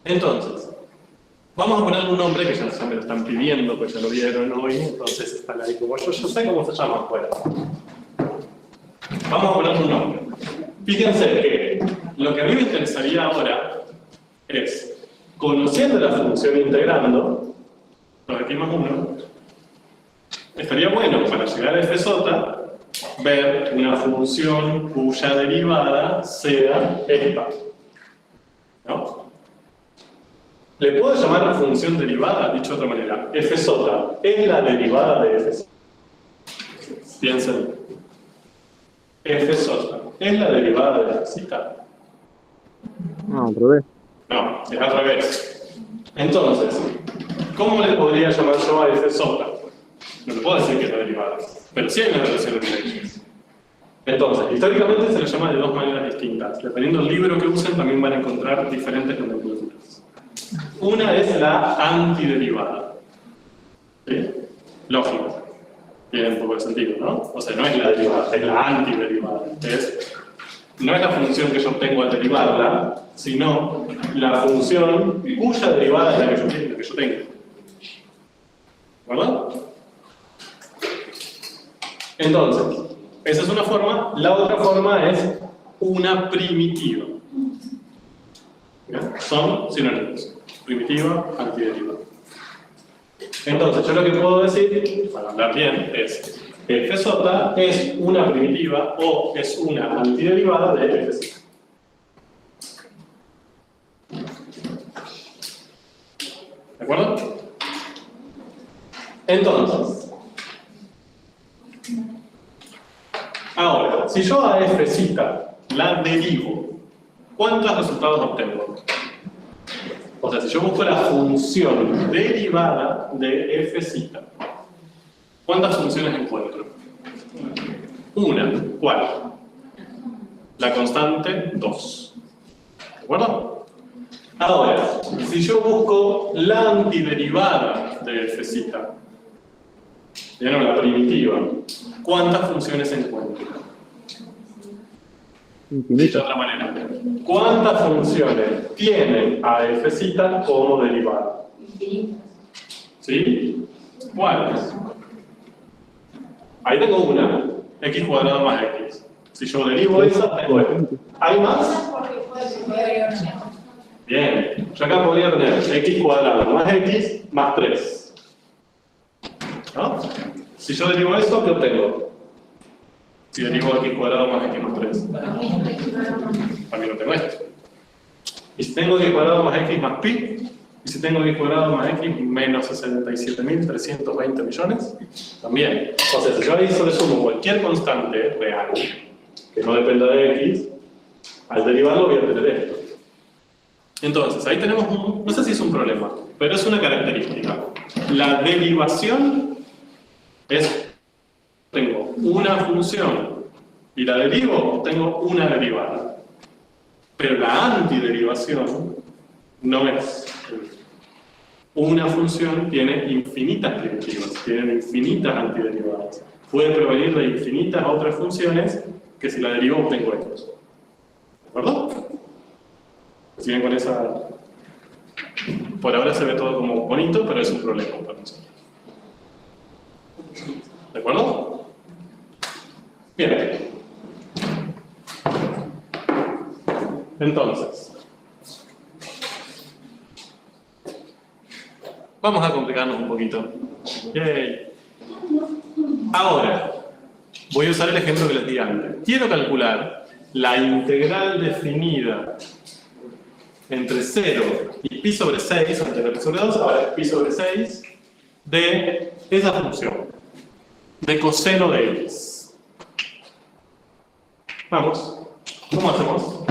Entonces, vamos a ponerle un nombre que ya me lo están pidiendo, pues ya lo vieron hoy, entonces están ahí como yo sé cómo se llama afuera. Vamos a ponerle un nombre. Fíjense que lo que a mí me interesaría ahora es, conociendo la función integrando, los x más 1, estaría bueno para llegar a f sota ver una función cuya derivada sea esta. ¿No? Le puedo llamar función derivada, dicho de otra manera. F sota es la derivada de f sota. Piensen. F sota es la derivada de f cita. No, al revés. No, es al revés. Entonces, ¿cómo le podría llamar yo a f sota? No le puedo decir que es la derivada, pero sí hay una relación entre ellos. Entonces, históricamente se le llama de dos maneras distintas. Dependiendo del libro que usen, también van a encontrar diferentes nomenclaturas. Una es la antiderivada. ¿Sí? Lógico. Tiene un poco de sentido, ¿no? O sea, no es la derivada, es la antiderivada. No es la función que yo obtengo al derivarla, sino la función cuya derivada es la que yo tengo. ¿Verdad? Entonces, esa es una forma. La otra forma es una primitiva. ¿Ya? Son sinónimos. Primitiva, antiderivada. Entonces, yo lo que puedo decir, para hablar bien, es Fj es una primitiva o es una antiderivada de Fc. ¿De acuerdo? Entonces, ahora, si yo a Fc la derivo, ¿cuántos resultados obtengo? O sea, si yo busco la función derivada de Fc, ¿cuántas funciones encuentro? Una. ¿Cuál? La constante 2. ¿De acuerdo? Ahora, si yo busco la antiderivada de Fc, ya no la primitiva, ¿cuántas funciones encuentro? Dicho de otra manera, ¿cuántas funciones tiene a Fc como derivada? ¿Sí? ¿Cuáles? Ahí tengo una, x cuadrado más x. Si yo derivo esa, tengo esto. ¿Hay más? Bien, yo acá podría tener x cuadrado más x más 3. ¿No? Si yo derivo esto, ¿qué obtengo? Si derivo x cuadrado más x más 3. También no tengo esto. Y si tengo x cuadrado más x más pi, y si tengo x cuadrado más x menos 67.320 millones, también. O sea, si yo ahí solo sumo cualquier constante real que no dependa de x, al derivarlo voy a tener esto. Entonces, ahí tenemos no sé si es un problema, pero es una característica. La derivación es, tengo una función y la derivo, tengo una derivada. Pero la antiderivación no es. Una función tiene infinitas primitivas, tiene infinitas antiderivadas. Puede provenir de infinitas otras funciones que si la derivo obtengo estos. ¿De acuerdo? ¿Siguen con esa? Por ahora se ve todo como bonito, pero es un problema para nosotros. ¿De acuerdo? Bien. Entonces, vamos a complicarnos un poquito. Yay. Ahora, voy a usar el ejemplo que les di antes. Quiero calcular la integral definida entre 0 y pi sobre 6, antes era pi sobre 2, ahora es pi sobre 6, de esa función, de coseno de x. Vamos, ¿cómo hacemos?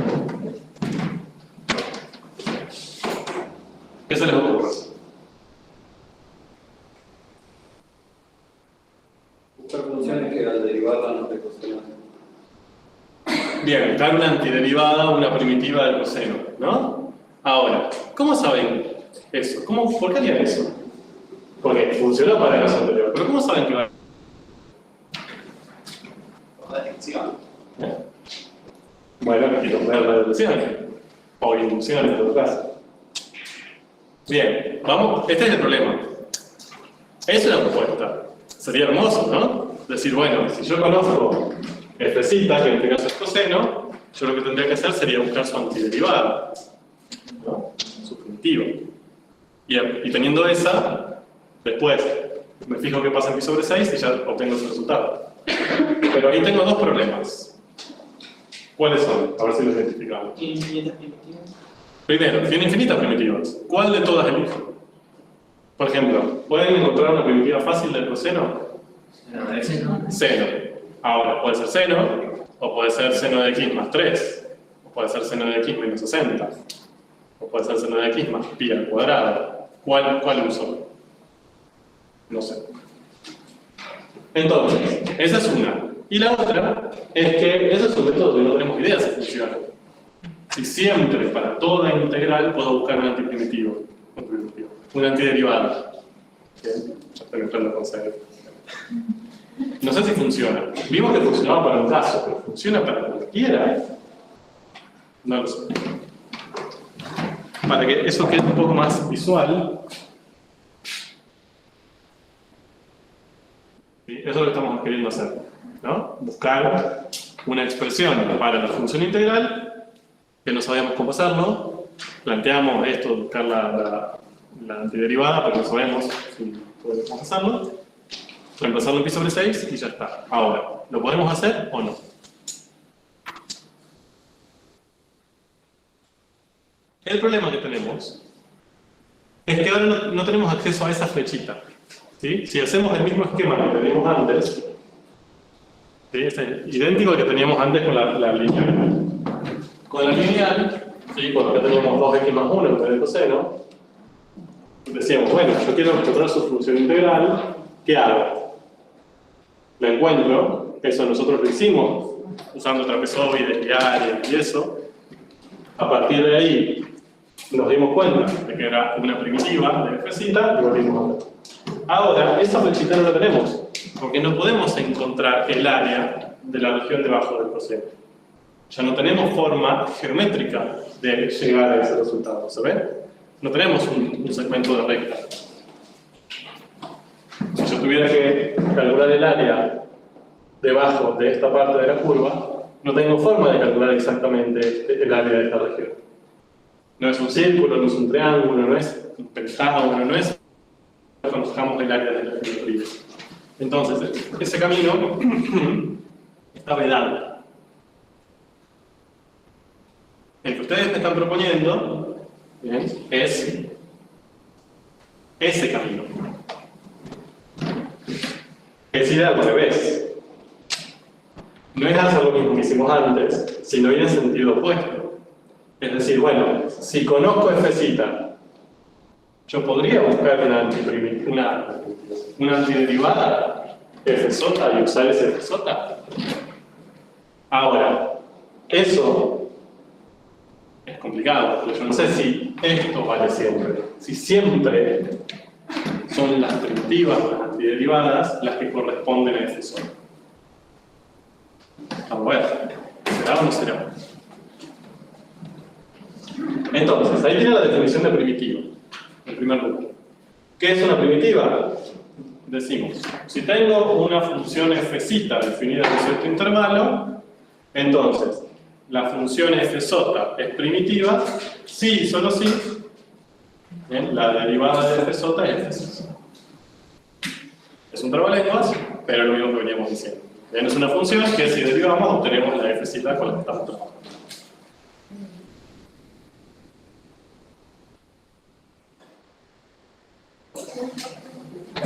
¿Qué se les ocurre? Buscar funciones que al derivarla no te coseno. Bien, dar una antiderivada, una primitiva del coseno, ¿no? Ahora, ¿cómo saben eso? ¿Por qué harían eso? Porque funcionó para el caso anterior, pero ¿cómo saben que va a...? La detección. Bueno, aquí nos da la deducción, o inducción en todo caso. Bien, vamos, este es el problema. Es una propuesta. Sería hermoso, ¿no? Decir, bueno, si yo conozco Fc, que en este caso es coseno, yo lo que tendría que hacer sería buscar su antiderivada, ¿no? Su primitiva. Y teniendo esa, después me fijo qué pasa en pi sobre 6 y ya obtengo ese resultado. Pero ahí tengo dos problemas. ¿Cuáles son? A ver si los identificamos. Infinitas primitivas. Primero, tiene infinitas primitivas. ¿Cuál de todas elijo? Por ejemplo, ¿pueden encontrar una primitiva fácil del coseno? Seno. Ahora, puede ser seno, o puede ser seno de x más 3, o puede ser seno de x menos 60, o puede ser seno de x más pi al cuadrado. ¿Cuál uso? No sé. Entonces, esa es una. Y la otra es que ese es un método que no tenemos idea si funciona. Si siempre, para toda integral, puedo buscar un antiprimitivo. una antiderivada. Bien, ya estoy entrando con serio. No sé si funciona. Vimos que funcionaba para un caso, pero ¿funciona para cualquiera? No lo sé. Para que eso quede un poco más visual, ¿sí? Eso es lo que estamos queriendo hacer, ¿no? Buscar una expresión para la función integral, que no sabemos cómo hacerlo, planteamos esto, buscar la antiderivada, pero no sabemos si podemos hacerlo, reemplazarlo en pi sobre 6 y ya está. Ahora, ¿lo podemos hacer o no? El problema que tenemos es que ahora no tenemos acceso a esa flechita, ¿sí? Si hacemos el mismo esquema que teníamos antes, ¿sí? Es idéntico al que teníamos antes con la lineal. Con la lineal, ¿sí? Cuando acá teníamos 2x más 1 en vez de coseno, decíamos, bueno, yo quiero encontrar su función integral, ¿qué hago? La encuentro, eso nosotros lo hicimos, usando trapezoides y áreas y eso. A partir de ahí, nos dimos cuenta de que era una primitiva de f y volvimos a ver. Ahora, esa flechita no la tenemos, porque no podemos encontrar el área de la región debajo del coseno. Ya no tenemos forma geométrica de llegar a ese resultado, ¿se ve? No tenemos un segmento de recta. Si yo tuviera que calcular el área debajo de esta parte de la curva, no tengo forma de calcular exactamente el área de esta región. No es un círculo, no es un triángulo, no es un pentágono, no es conozcamos el área de la geometría. Entonces, ese camino está vedado. El que ustedes me están proponiendo, ¿bien?, es ese camino. Es ir al revés. No es hacer lo mismo que hicimos antes, sino ir en sentido opuesto. Es decir, bueno, si conozco f', yo podría buscar una antiderivada f' y usar ese f'. Ahora, eso es complicado, porque yo no sé si esto vale siempre. Si siempre son las primitivas, las antiderivadas, las que corresponden a f'. Vamos a ver, ¿será o no será? Entonces, ahí tiene la definición de primitiva, en primer lugar. ¿Qué es una primitiva? Decimos, si tengo una función f' definida en cierto intervalo, entonces, la función f' es primitiva, sí y solo sí, ¿bien?, la derivada de f' es f'. Es un trabalenguas, pero es lo mismo que veníamos diciendo. Bien, es una función que si derivamos obtenemos la f' con la que estamos trabajando.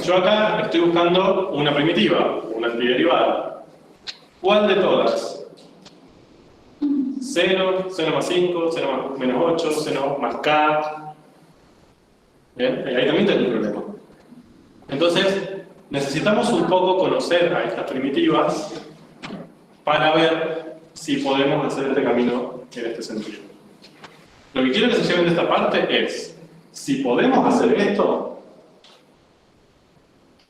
Yo acá estoy buscando una primitiva, una antiderivada. ¿Cuál de todas? 0, 0 más 5, 0 más menos 8, 0 más k. Bien, ahí también tengo un problema. Entonces, necesitamos un poco conocer a estas primitivas para ver si podemos hacer este camino en este sentido. Lo que quiero que se lleven de esta parte es, si podemos hacer esto,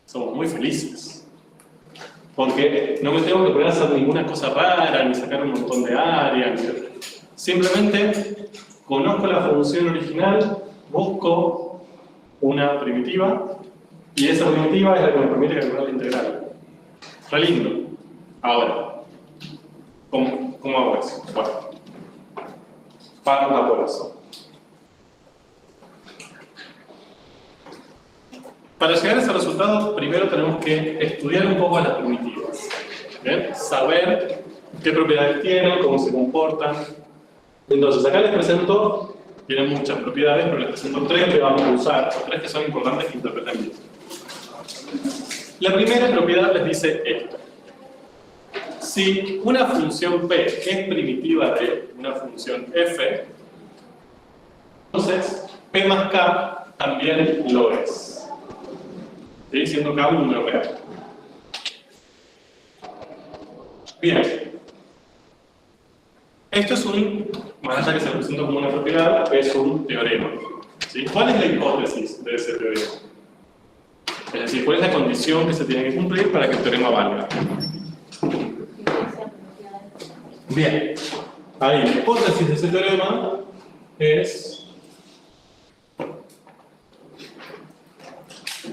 somos muy felices. Porque no me tengo que poner a hacer ninguna cosa rara, ni sacar un montón de áreas. Simplemente conozco la función original, busco una primitiva, y esa primitiva es la que me permite calcular la integral. Está lindo. Ahora, ¿cómo hago eso? Bueno, vamos a por eso. Para llegar a ese resultado, primero tenemos que estudiar un poco a las primitivas. ¿Bien? Saber qué propiedades tienen, cómo se comportan. Entonces, acá les presento, tienen muchas propiedades, pero les presento 3 que vamos a usar, o 3 que son importantes que interpreten bien. La primera propiedad les dice esto. Si una función p es primitiva de una función f, entonces p más k también lo es. ¿Sí? Siendo k un número real. Bien. Esto es más allá que se presenta como una propiedad, es un teorema. ¿Sí? ¿Cuál es la hipótesis de ese teorema? Es decir, ¿cuál es la condición que se tiene que cumplir para que el teorema valga? Bien, ahí la hipótesis de ese teorema es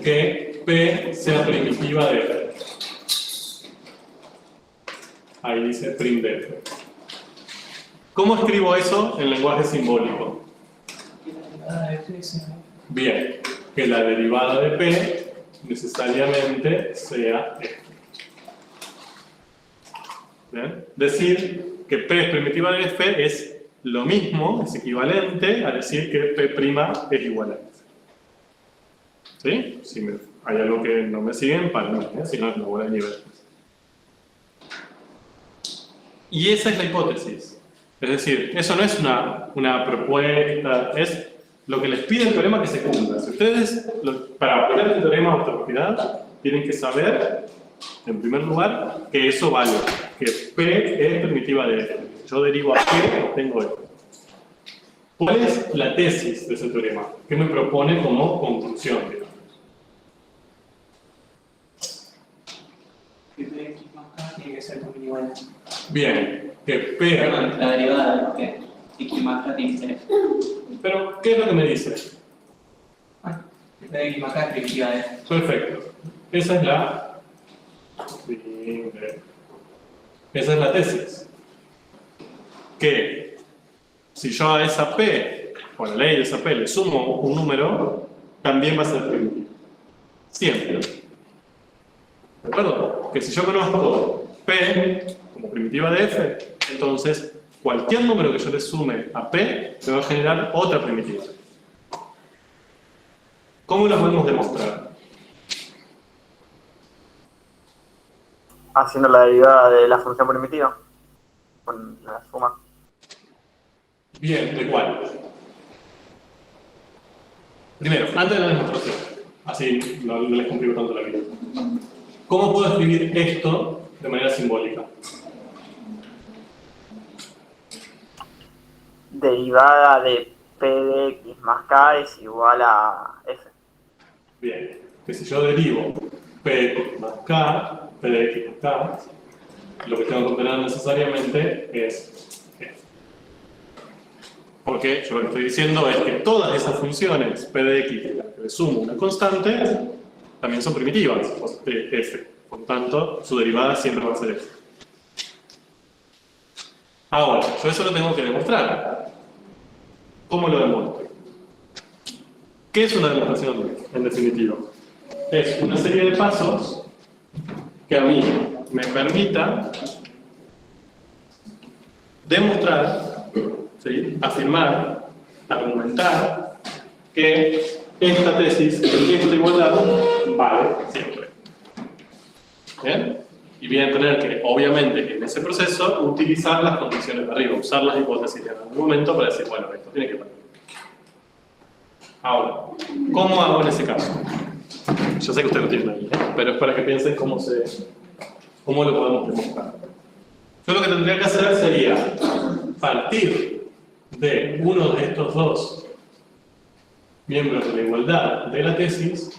que P sea primitiva de F. Ahí dice prim de F. ¿Cómo escribo eso en lenguaje simbólico? Bien, que la derivada de P necesariamente sea F. ¿Bien? Decir que P es primitiva de F es lo mismo, es equivalente a decir que P' es igual a F. ¿Sí? Si hay algo que no me siguen, para mí, si no, no voy a nivel. Y esa es la hipótesis. Es decir, eso no es una propuesta, es lo que les pide el teorema que se cumpla. Si ustedes, para obtener el teorema de autopropiedad, tienen que saber, en primer lugar, que eso vale, que P es primitiva de F. Yo derivo a P, tengo esto. ¿Cuál es la tesis de ese teorema? ¿Qué me propone como conclusión, digamos? Que Px más k tiene que ser también igual. Bien, que P... Perdón, la derivada de x más k tiene que ser. Pero, ¿qué es lo que me dice? De x más k es primitiva de f. Perfecto. Esa es la tesis. Que si yo a esa P, o a la ley de esa P, le sumo un número, también va a ser primitivo. Siempre. ¿De acuerdo? Que si yo conozco P como primitiva de F, entonces cualquier número que yo le sume a P me va a generar otra primitiva. ¿Cómo lo podemos demostrar? Haciendo la derivada de la función primitiva con la suma. Bien, ¿de cuál? Primero, antes de la demostración, así no les complico tanto la vida. ¿Cómo puedo escribir esto de manera simbólica? Derivada de P de x más k es igual a F. Bien, que si yo derivo P más K, P de x más K, lo que tengo que obtener necesariamente es F. Porque yo lo que estoy diciendo es que todas esas funciones P de x, a las que le sumo una constante, también son primitivas de F. Por tanto, su derivada siempre va a ser F. Ahora, yo eso lo tengo que demostrar. ¿Cómo lo demuestro? ¿Qué es una demostración, en definitiva? Es una serie de pasos que a mí me permita demostrar, ¿sí? Afirmar, argumentar que esta tesis, que esta igualdad, vale siempre. ¿Bien? Y voy a tener que, obviamente, en ese proceso, utilizar las condiciones de arriba, usar las hipótesis en algún momento para decir, bueno, esto tiene que valer. Ahora, ¿cómo hago en ese caso? Yo sé que ustedes lo tienen ahí, pero es para que piensen cómo lo podemos demostrar. Yo lo que tendría que hacer sería partir de uno de estos dos miembros de la igualdad de la tesis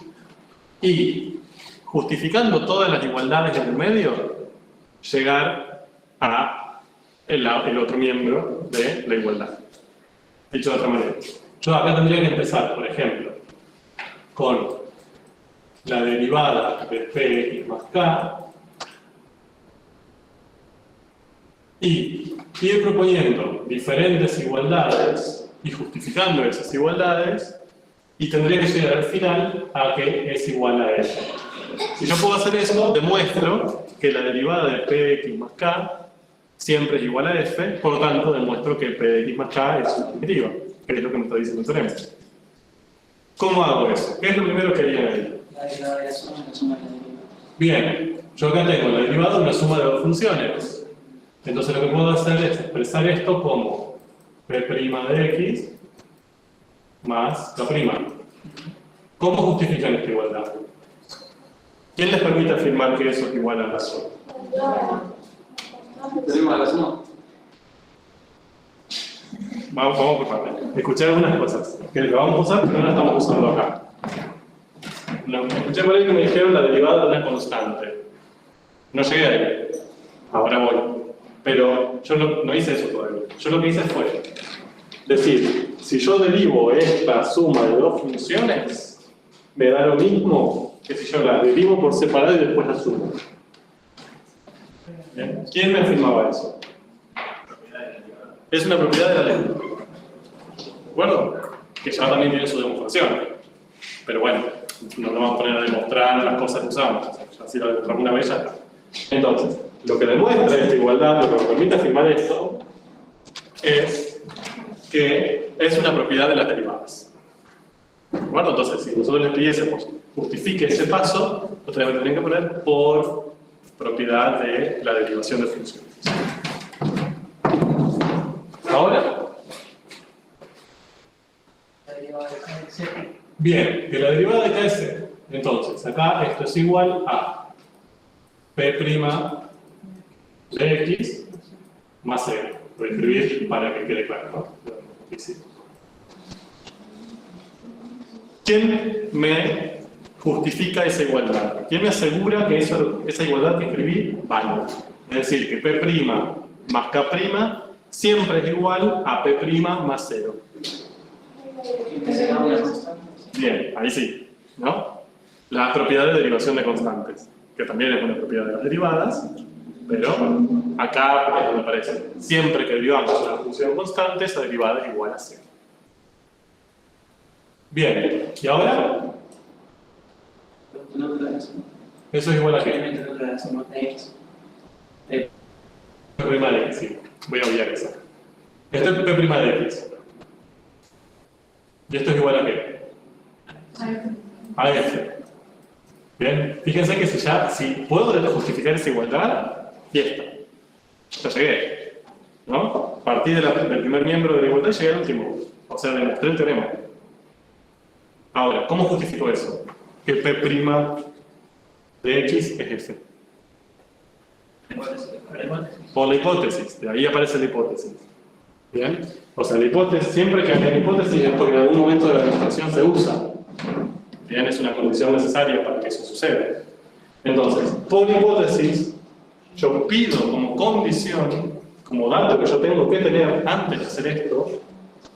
y, justificando todas las igualdades en el medio, llegar a el otro miembro de la igualdad. Dicho de otra manera, yo acá tendría que empezar, por ejemplo, con la derivada de Px más K y ir proponiendo diferentes igualdades y justificando esas igualdades, y tendría que llegar al final a que es igual a F. Si yo puedo hacer eso, demuestro que la derivada de Px más K siempre es igual a F, por lo tanto demuestro que Px más K es una primitiva, que es lo que me está diciendo el teorema. ¿Cómo hago eso? ¿Qué es lo primero que haría ahí? La derivada de la suma de la derivada. Bien, yo acá tengo la derivada de una suma de dos funciones. Entonces lo que puedo hacer es expresar esto como P' de x más K'. ¿Cómo justifican esta igualdad? ¿Quién les permite afirmar que eso es igual a la suma? ¿Tenemos la suma? Vamos por partes. Escuché algunas cosas que lo vamos a usar, pero no las estamos usando acá. No, escuché por ahí que me dijeron la derivada de una constante. No llegué ahí. Ahora voy. Pero yo no hice eso todavía. Yo lo que hice fue decir, si yo derivo esta suma de dos funciones, me da lo mismo que si yo la derivo por separado y después la sumo. ¿Bien? ¿Quién me afirmaba eso? Es una propiedad de la ley. ¿De acuerdo? Que ya también tiene su demostración. Pero bueno, no nos vamos a poner a demostrar las cosas que usamos. Ya si lo demostramos una vez ya está. Entonces, lo que demuestra esta igualdad, lo que nos permite afirmar esto, es que es una propiedad de las derivadas. ¿De acuerdo? Entonces, si nosotros les pidiésemos justifique ese paso, lo tendrían que poner por propiedad de la derivación de funciones. Ahora, La derivada de KS. bien, que la derivada de KS, entonces, acá esto es igual a P' de X más 0. Voy a escribir para que quede claro, ¿no? Sí. ¿Quién me justifica esa igualdad? ¿Quién me asegura que esa igualdad que escribí vale? Es decir, que P' más K' siempre es igual a P' más 0. Que será una constante. Bien, ahí sí, ¿no? La propiedad de derivación de constantes, que también es una propiedad de las derivadas, pero acá es donde aparece. Siempre que derivamos una función constante, esa derivada es igual a 0. Bien, ¿y ahora? No lo hacemos. Eso es igual a qué? Obviamente no lo hacemos de X. P' de X, sí. Voy a obviar esa. Esto es P' de X. ¿Y esto es igual a qué? A F. Bien, fíjense que si puedo justificar esa igualdad, fiesta. Ya llegué. ¿No? Partí del primer miembro de la igualdad y llegué al último. O sea, demostré el teorema. Ahora, ¿cómo justifico eso? Que P' de X es F. Por la hipótesis, de ahí aparece la hipótesis. ¿Bien? O sea, la hipótesis, siempre que haya hipótesis es porque en algún momento de la demostración se usa. ¿Bien? Es una condición necesaria para que eso suceda. Entonces, por hipótesis, yo pido como condición, como dato que yo tengo que tener antes de hacer esto,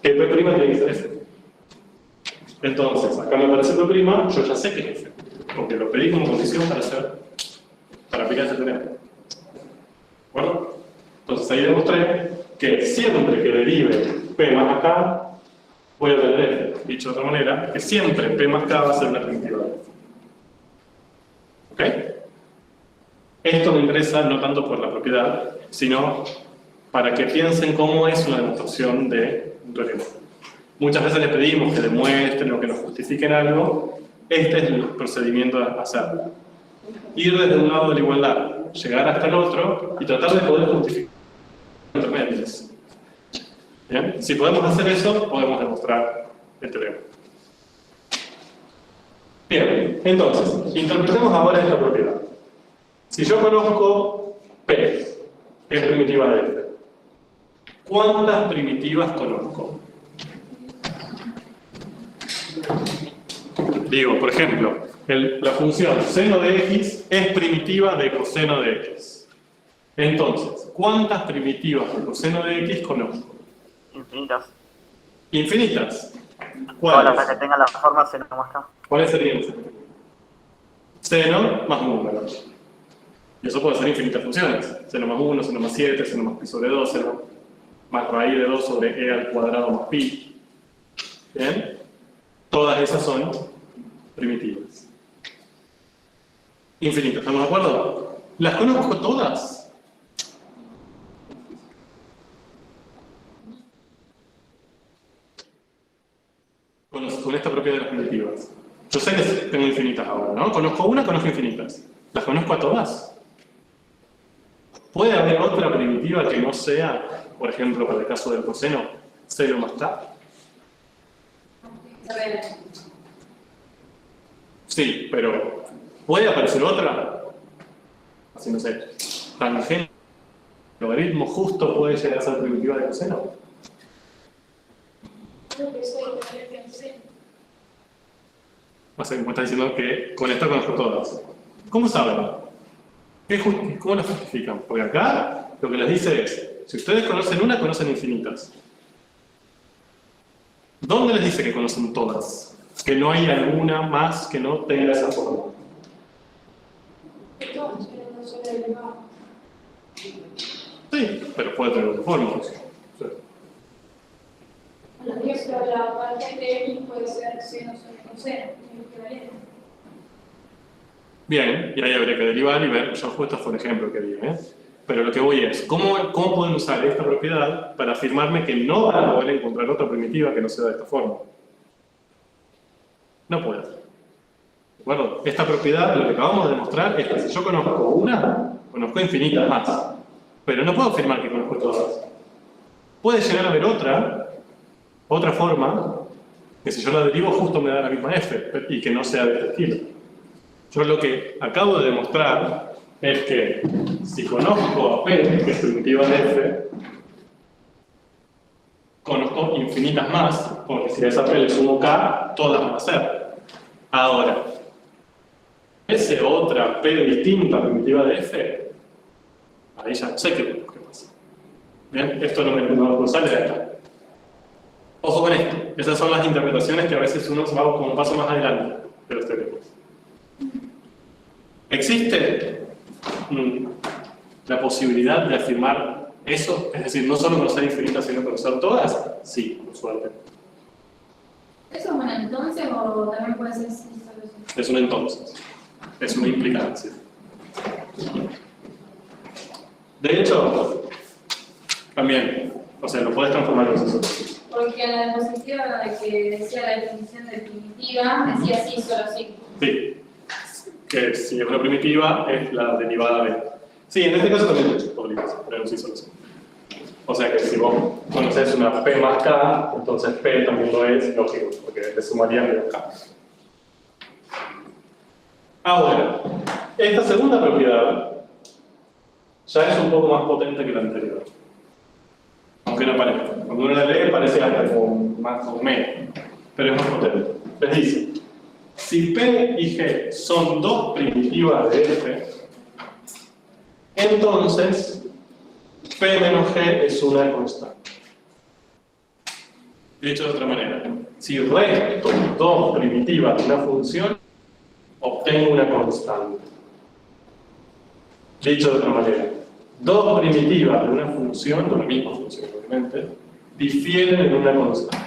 que P' tiene que ser F. Entonces, acá me aparece P', yo ya sé que es F, porque lo pedí como condición para aplicar ese teorema. ¿De acuerdo? Entonces ahí demostré que siempre que derive P más K, voy a tener F. Dicho de otra manera, que siempre P más K va a ser una primitiva de F. ¿Ok? Esto me interesa no tanto por la propiedad, sino para que piensen cómo es una demostración de un teorema. Muchas veces les pedimos que demuestren o que nos justifiquen algo. Este es el procedimiento a hacer. Ir desde un lado de la igualdad, llegar hasta el otro y tratar de poder justificar intermedios. ¿Bien? Si podemos hacer eso, podemos demostrar el teorema. Bien, entonces, interpretemos ahora esta propiedad. Si yo conozco P, que es primitiva de F, ¿cuántas primitivas conozco? Digo, por ejemplo, la función seno de x es primitiva de coseno de x. Entonces, ¿cuántas primitivas de coseno de x conozco? Infinitas. Infinitas. Todas las ¿Cuáles? que tengan la forma seno más K. ¿Cuáles serían esas? Seno más número. Y eso puede ser infinitas funciones. Seno más 1, seno más 7, seno más pi sobre 2, seno más raíz de 2 sobre e al cuadrado más pi. ¿Bien? Todas esas son primitivas. Infinitas, ¿estamos de acuerdo? ¿Las conozco todas? Con esta propiedad de las primitivas. Yo sé que tengo infinitas ahora, ¿no? Conozco una, conozco infinitas. ¿Las conozco a todas? ¿Puede haber otra primitiva que no sea, por ejemplo, para el caso del coseno, 0 más K? Sí, pero ¿puede aparecer otra? Así no sé. Tangente, logaritmo justo puede llegar a ser primitiva de coseno. Creo que soy equivalente al seno. O sea, me está diciendo que con esto conozco todas. ¿Cómo saben? ¿Cómo lo justifican? Porque acá lo que les dice es, si ustedes conocen una, conocen infinitas. ¿Dónde les dice que conocen todas? Que no hay alguna más que no tenga esa forma. Entonces, no soy elevado. Sí, pero puede tener otra forma. Sí. Por ejemplo, la parte de X puede ser seno sobre coseno, es equivalente. Bien, y ahí habría que derivar y ver, yo justo fue el ejemplo que di, ¿eh? Pero lo que voy es, ¿cómo pueden usar esta propiedad para afirmarme que no van a poder encontrar otra primitiva que no sea de esta forma? No pueden. ¿De acuerdo? Esta propiedad, lo que acabamos de demostrar es que si yo conozco una, conozco infinitas más. Pero no puedo afirmar que conozco todas. Puede llegar a haber otra forma, que si yo la derivo justo me da la misma f, y que no sea de este estilo. Yo lo que acabo de demostrar es que si conozco a P, que es primitiva de f, conozco infinitas más, porque si a esa P le sumo K, todas van a ser. Ahora, ese otra P distinta primitiva de f, ahí ya no sé qué pasa. Bien, esto no sale de acá. Ojo con esto, esas son las interpretaciones que a veces uno va como un paso más adelante de los teoremas. ¿Existe la posibilidad de afirmar eso? Es decir, no solo conocer infinitas, sino conocer todas. Sí, por suerte. ¿Eso es un entonces o también puede ser sí, solo sí? Es un entonces. Es una implicancia. De hecho, también, o sea, lo puedes transformar en eso. Porque en la diapositiva que decía la definición de primitiva, decía sí, solo sí. Sí. Que si es una primitiva, es la derivada de. Sí, en este caso también podría ser, pero no sí solo sí. O sea que si vos conoces una P más K, entonces P también lo es, lógico, porque le sumaría menos K. Ahora, esta segunda propiedad ya es un poco más potente que la anterior. Aunque no parezca. Cuando uno la lee parece hasta como más o menos, pero es más potente. Les dice, si P y G son dos primitivas de F, entonces P menos G es una constante. Dicho de otra manera, si resto dos primitivas de una función, obtengo una constante. Dicho de otra manera, dos primitivas de una función, de la misma función obviamente, difieren en una constante.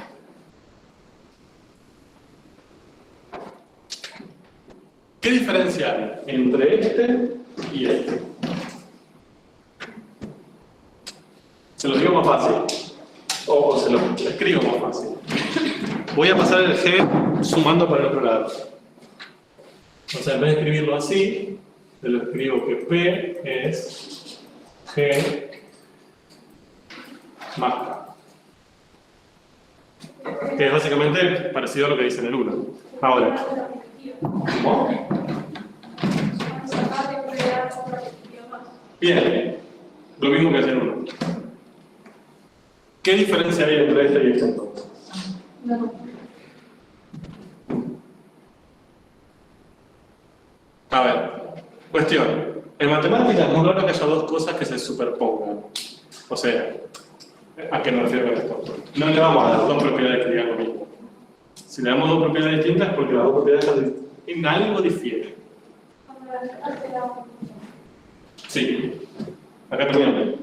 ¿Qué diferencia hay entre este y este? Se lo digo más fácil, o se lo escribo más fácil. Voy a pasar el G sumando para el otro lado. O sea, en vez de escribirlo así, te lo escribo que P es G más K. Que es básicamente parecido a lo que dice en el 1. Ahora, ¿cómo? Bien, lo mismo que hace el 1. ¿Qué diferencia hay entre este y este entonces? No. A ver, cuestión. En matemáticas es muy raro que haya dos cosas que se superpongan. O sea, ¿a qué me refiero con esto? No le vamos a dar dos propiedades que digan lo mismo. Si le damos dos propiedades distintas es porque las dos propiedades en algo difieren. Sí. Acá también.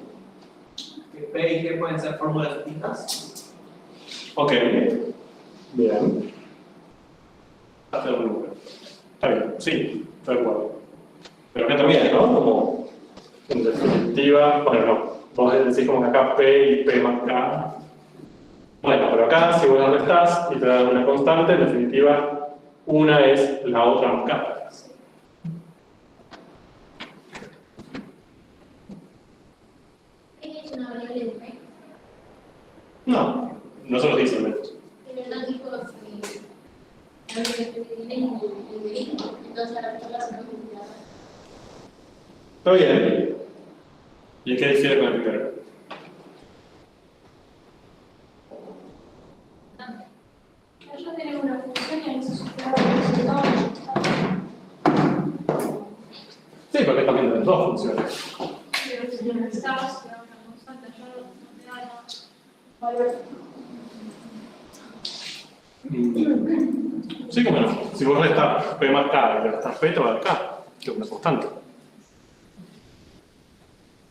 Que P y G pueden ser fórmulas distintas. Ok. Bien. Hacer un número. Está bien, sí, estoy de acuerdo. Pero acá también, ¿no? Como, en definitiva, bueno, no. Vos decís como que acá P y P más K. Bueno, pero acá, si vos las restás y te dan una constante, en definitiva, una es la otra más K. ¿Es una variable de P? No, no se lo dice al menos. Pero no dijo si no le tiene el mismo, entonces la persona se puede multiplicar. Está bien. ¿Y qué difiere con el primero? constante. Yo tengo una función y eso supera el resultado. Sí, porque también de dos funciones. Pero si lo necesitamos, será una constante. Yo no me da valor. Sí, como no. Si vos restas P más K y le restas P, te va a dar K, que es una constante.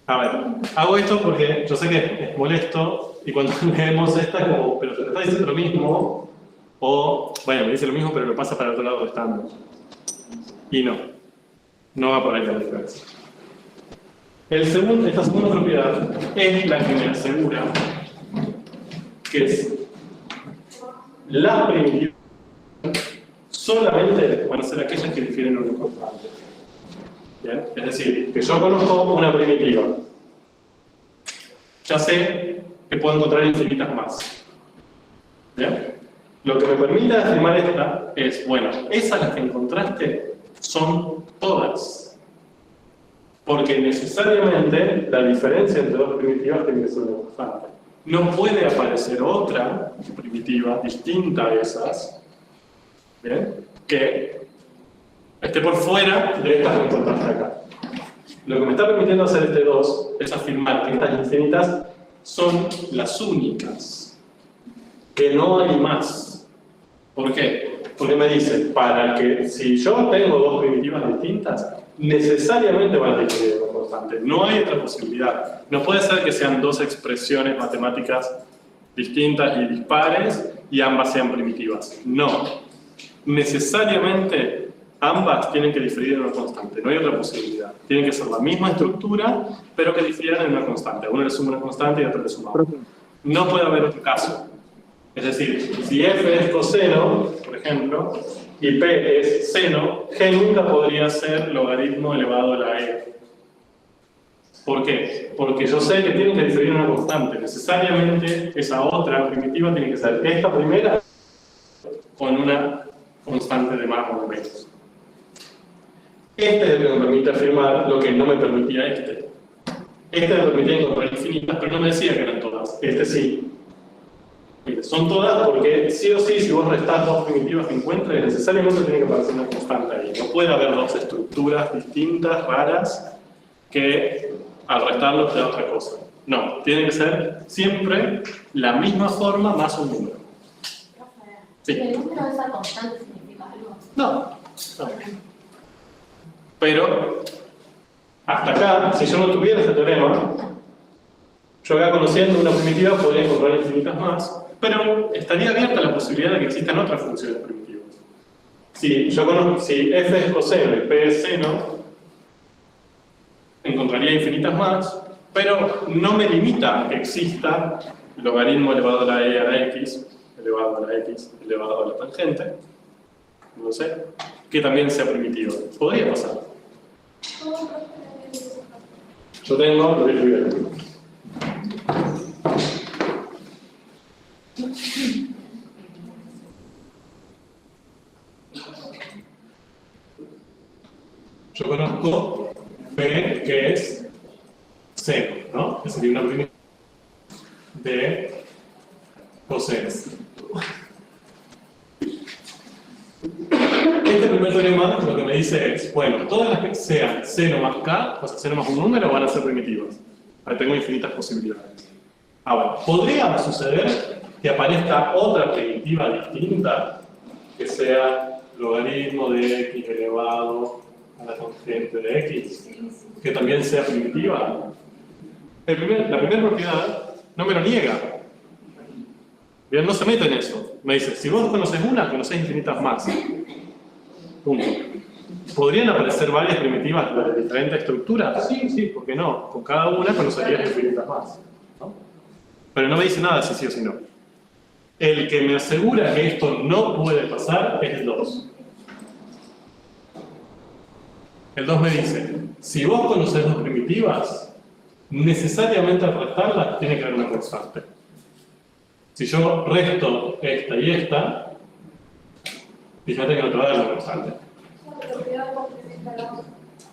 A ver, hago esto porque yo sé que es molesto y cuando leemos esta como, pero te está diciendo lo mismo, o, bueno, me dice lo mismo pero lo pasa para el otro lado restando. Y no va por ahí la diferencia. Esta segunda propiedad es la que me asegura que es las primitivas solamente van a ser aquellas que difieren en una constante. ¿Bien? Es decir, que yo conozco una primitiva. Ya sé que puedo encontrar infinitas más. ¿Bien? Lo que me permite afirmar esta es, bueno, esas las que encontraste son todas. Porque necesariamente la diferencia entre dos primitivas tiene que ser una constante. No puede aparecer otra primitiva distinta a esas, ¿bien?, que esté por fuera de estas que encontraste acá. Lo que me está permitiendo hacer este 2 es afirmar que estas infinitas son las únicas, que no hay más. ¿Por qué? Porque me dice, para que si yo tengo dos primitivas distintas, necesariamente van a dividir una constante. No hay otra posibilidad. No puede ser que sean dos expresiones matemáticas distintas y dispares y ambas sean primitivas. No. Necesariamente ambas tienen que diferir en una constante. No hay otra posibilidad. Tienen que ser la misma estructura, pero que difieran en una constante. A uno le suma una constante y a otro le suma otra. No puede haber otro caso. Es decir, si f es coseno, por ejemplo, y p es seno, g nunca podría ser logaritmo elevado a la e. ¿Por qué? Porque yo sé que tienen que diferir en una constante. Necesariamente esa otra primitiva tiene que ser esta primera con una constante de más o de menos. Este es el que me permite afirmar lo que no me permitía este. Este me permitía encontrar infinitas, pero no me decía que eran todas. Este sí. Mire, son todas porque sí o sí, si vos restás dos primitivas que encuentres, necesariamente tiene que aparecer una constante ahí. No puede haber dos estructuras distintas, raras, que al restarlos te da otra cosa. No, tiene que ser siempre la misma forma más un número. Sí. ¿El número de esa constante significa algo? No. Pero, hasta acá, si yo no tuviera este teorema, yo acá conociendo una primitiva podría encontrar infinitas más, pero estaría abierta la posibilidad de que existan otras funciones primitivas. Si f es coseno y p es seno, encontraría infinitas más, pero no me limita a que exista logaritmo elevado a la e a la x, elevado a la x, elevado a la tangente, no sé, que también sea primitiva. Podría pasar. Yo tengo, lo voy a escribir aquí. Yo conozco P, que es seno, ¿no? Que sería una primitiva de coseno. Este primer teorema lo que me dice es, bueno, todas las que sean seno más k, o sea, seno más un número, van a ser primitivas. Ahí tengo infinitas posibilidades. Ahora, ¿podría suceder que aparezca otra primitiva distinta que sea logaritmo de x elevado a la tangente de x, que también sea primitiva? La primera propiedad no me lo niega. Bien, no se mete en eso. Me dice, si vos conoces una, conocés infinitas más. Punto. ¿Podrían aparecer varias primitivas de diferentes estructuras? Sí, sí, ¿por qué no? Con cada una conocerías infinitas más, ¿no? Pero no me dice nada si sí o si no. El que me asegura que esto no puede pasar es el 2. El 2 me dice, si vos conocés dos primitivas, necesariamente al restarlas tiene que haber una constante. Si yo resto esta y esta, fíjate que no te va a dar una constante.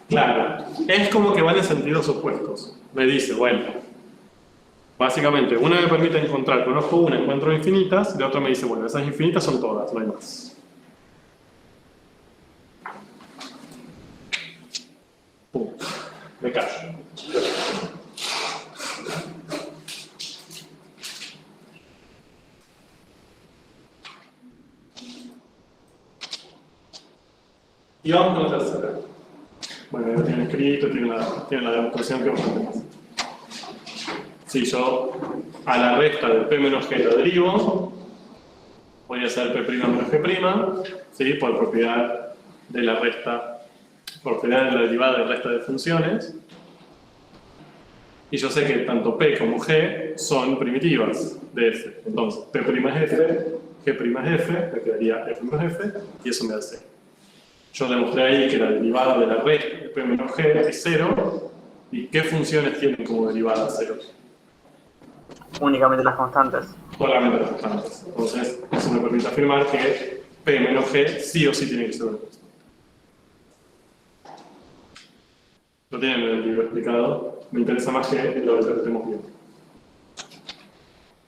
Claro, es como que van en sentidos opuestos. Me dice, bueno, Básicamente, una me permite encontrar, conozco una, encuentro infinitas, y la otra me dice, bueno, esas infinitas son todas, no hay más. Pum, me callo. Y vamos con la tercera. Bueno, ya tiene escrito, tiene la demostración que vamos a hacer. Si yo a la resta del P menos G lo derivo, voy a hacer P' menos G', ¿sí? Por propiedad de la resta, propiedad de la derivada de resta de funciones. Y yo sé que tanto P como G son primitivas de F. Entonces, P' es F, G' es F, me quedaría F menos F, y eso me da 0. Yo demostré ahí que la derivada de la resta de P menos G es 0. ¿Y qué funciones tienen como derivada 0? Únicamente las constantes. Solamente las constantes. Entonces, eso me permite afirmar que P menos G sí o sí tiene que ser una constante. Lo tienen en el libro explicado. Me interesa más que lo interpretemos bien.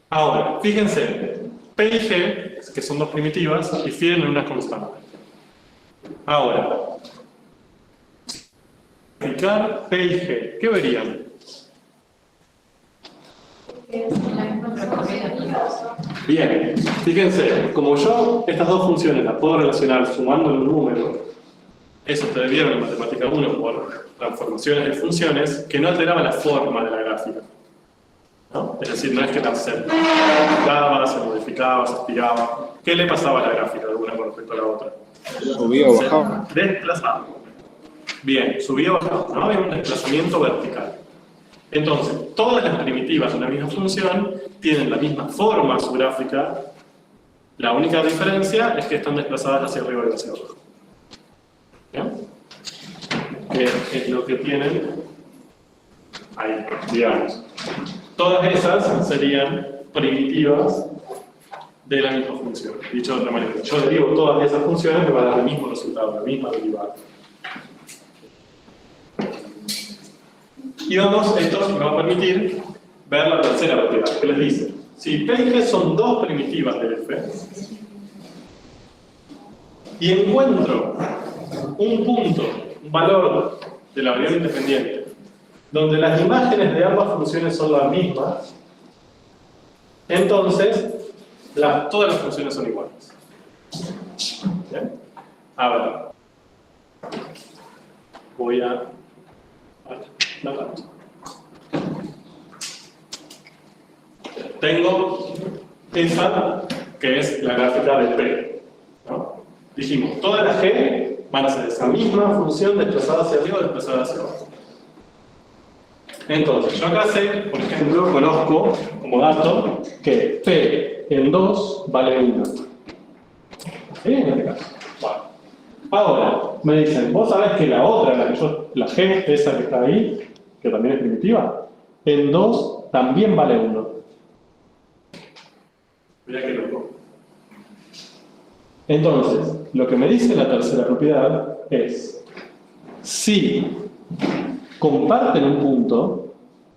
Ahora, fíjense, P y G, que son dos primitivas, difieren en una constante. Ahora, aplicar P y G, ¿qué verían? Bien, fíjense, como yo estas dos funciones las puedo relacionar sumando un número, eso ustedes vieron en Matemática 1 por transformaciones de funciones que no alteraban la forma de la gráfica, ¿no? Es decir, no es que se modificaba, se estiraba. ¿Qué le pasaba a la gráfica de una con respecto a la otra? Subía o bajaba. Se desplazaba. Bien, subía o bajaba, ¿no? Había un desplazamiento vertical. Entonces, todas las primitivas de una misma función tienen la misma forma su gráfica. La única diferencia es que están desplazadas hacia arriba y hacia abajo. ¿Bien? Que es lo que tienen ahí, digamos. Todas esas serían primitivas de la misma función. Dicho de otra manera, yo derivo todas esas funciones, me va a dar el mismo resultado, la misma derivada. Y vamos, esto me va a permitir ver la tercera propiedad, que les dice, si P y G son dos primitivas de F, y encuentro un punto, un valor de la variable independiente, donde las imágenes de ambas funciones son las mismas, entonces todas las funciones son iguales. ¿Bien? Ahora, voy a... Tengo esa que es la gráfica de P, ¿no? Dijimos, todas las G van a ser esa misma función desplazada hacia arriba o desplazada hacia abajo. Entonces, yo acá sé, por ejemplo, conozco como dato que P en 2 vale 1. ¿Sí? En este caso. Bueno. Ahora, me dicen, vos sabés que la otra, la G, esa que está ahí, que también es primitiva, en 2 también vale 1. Mirá qué loco. Entonces, lo que me dice la tercera propiedad es, si comparten un punto,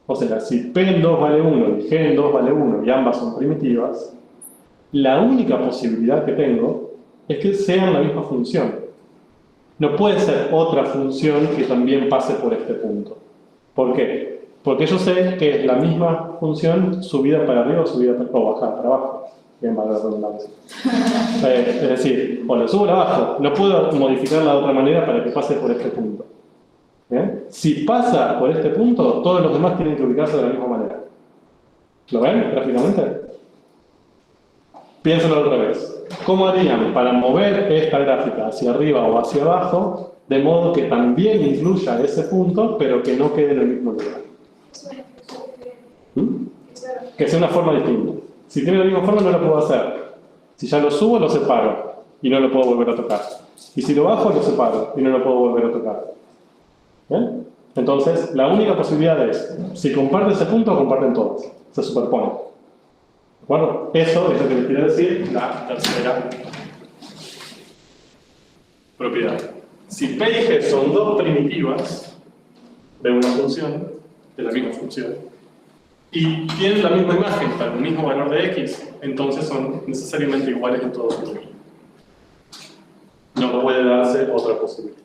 o sea, si P en 2 vale 1 y G en 2 vale 1 y ambas son primitivas, la única posibilidad que tengo es que sean la misma función. No puede ser otra función que también pase por este punto. ¿Por qué? Porque yo sé que es la misma función subida para arriba o bajada para abajo. Bien, para la redundancia. Es decir, o la subo o la bajo. No puedo modificarla de otra manera para que pase por este punto. ¿Bien? Si pasa por este punto, todos los demás tienen que ubicarse de la misma manera. ¿Lo ven gráficamente? Piénsenlo otra vez. ¿Cómo harían para mover esta gráfica hacia arriba o hacia abajo, de modo que también incluya ese punto, pero que no quede en el mismo lugar? Que sea una forma distinta. Si tiene la misma forma, no lo puedo hacer. Si ya lo subo, lo separo y no lo puedo volver a tocar. Y si lo bajo, lo separo y no lo puedo volver a tocar. ¿Bien? Entonces, la única posibilidad es, si comparten ese punto, comparten todos. Se superponen. ¿De acuerdo? Eso es lo que les quiero decir la tercera propiedad. Si P y G son dos primitivas de una función, de la misma función, y tienen la misma imagen para el mismo valor de x, entonces son necesariamente iguales en todo sentido. No puede darse otra posibilidad.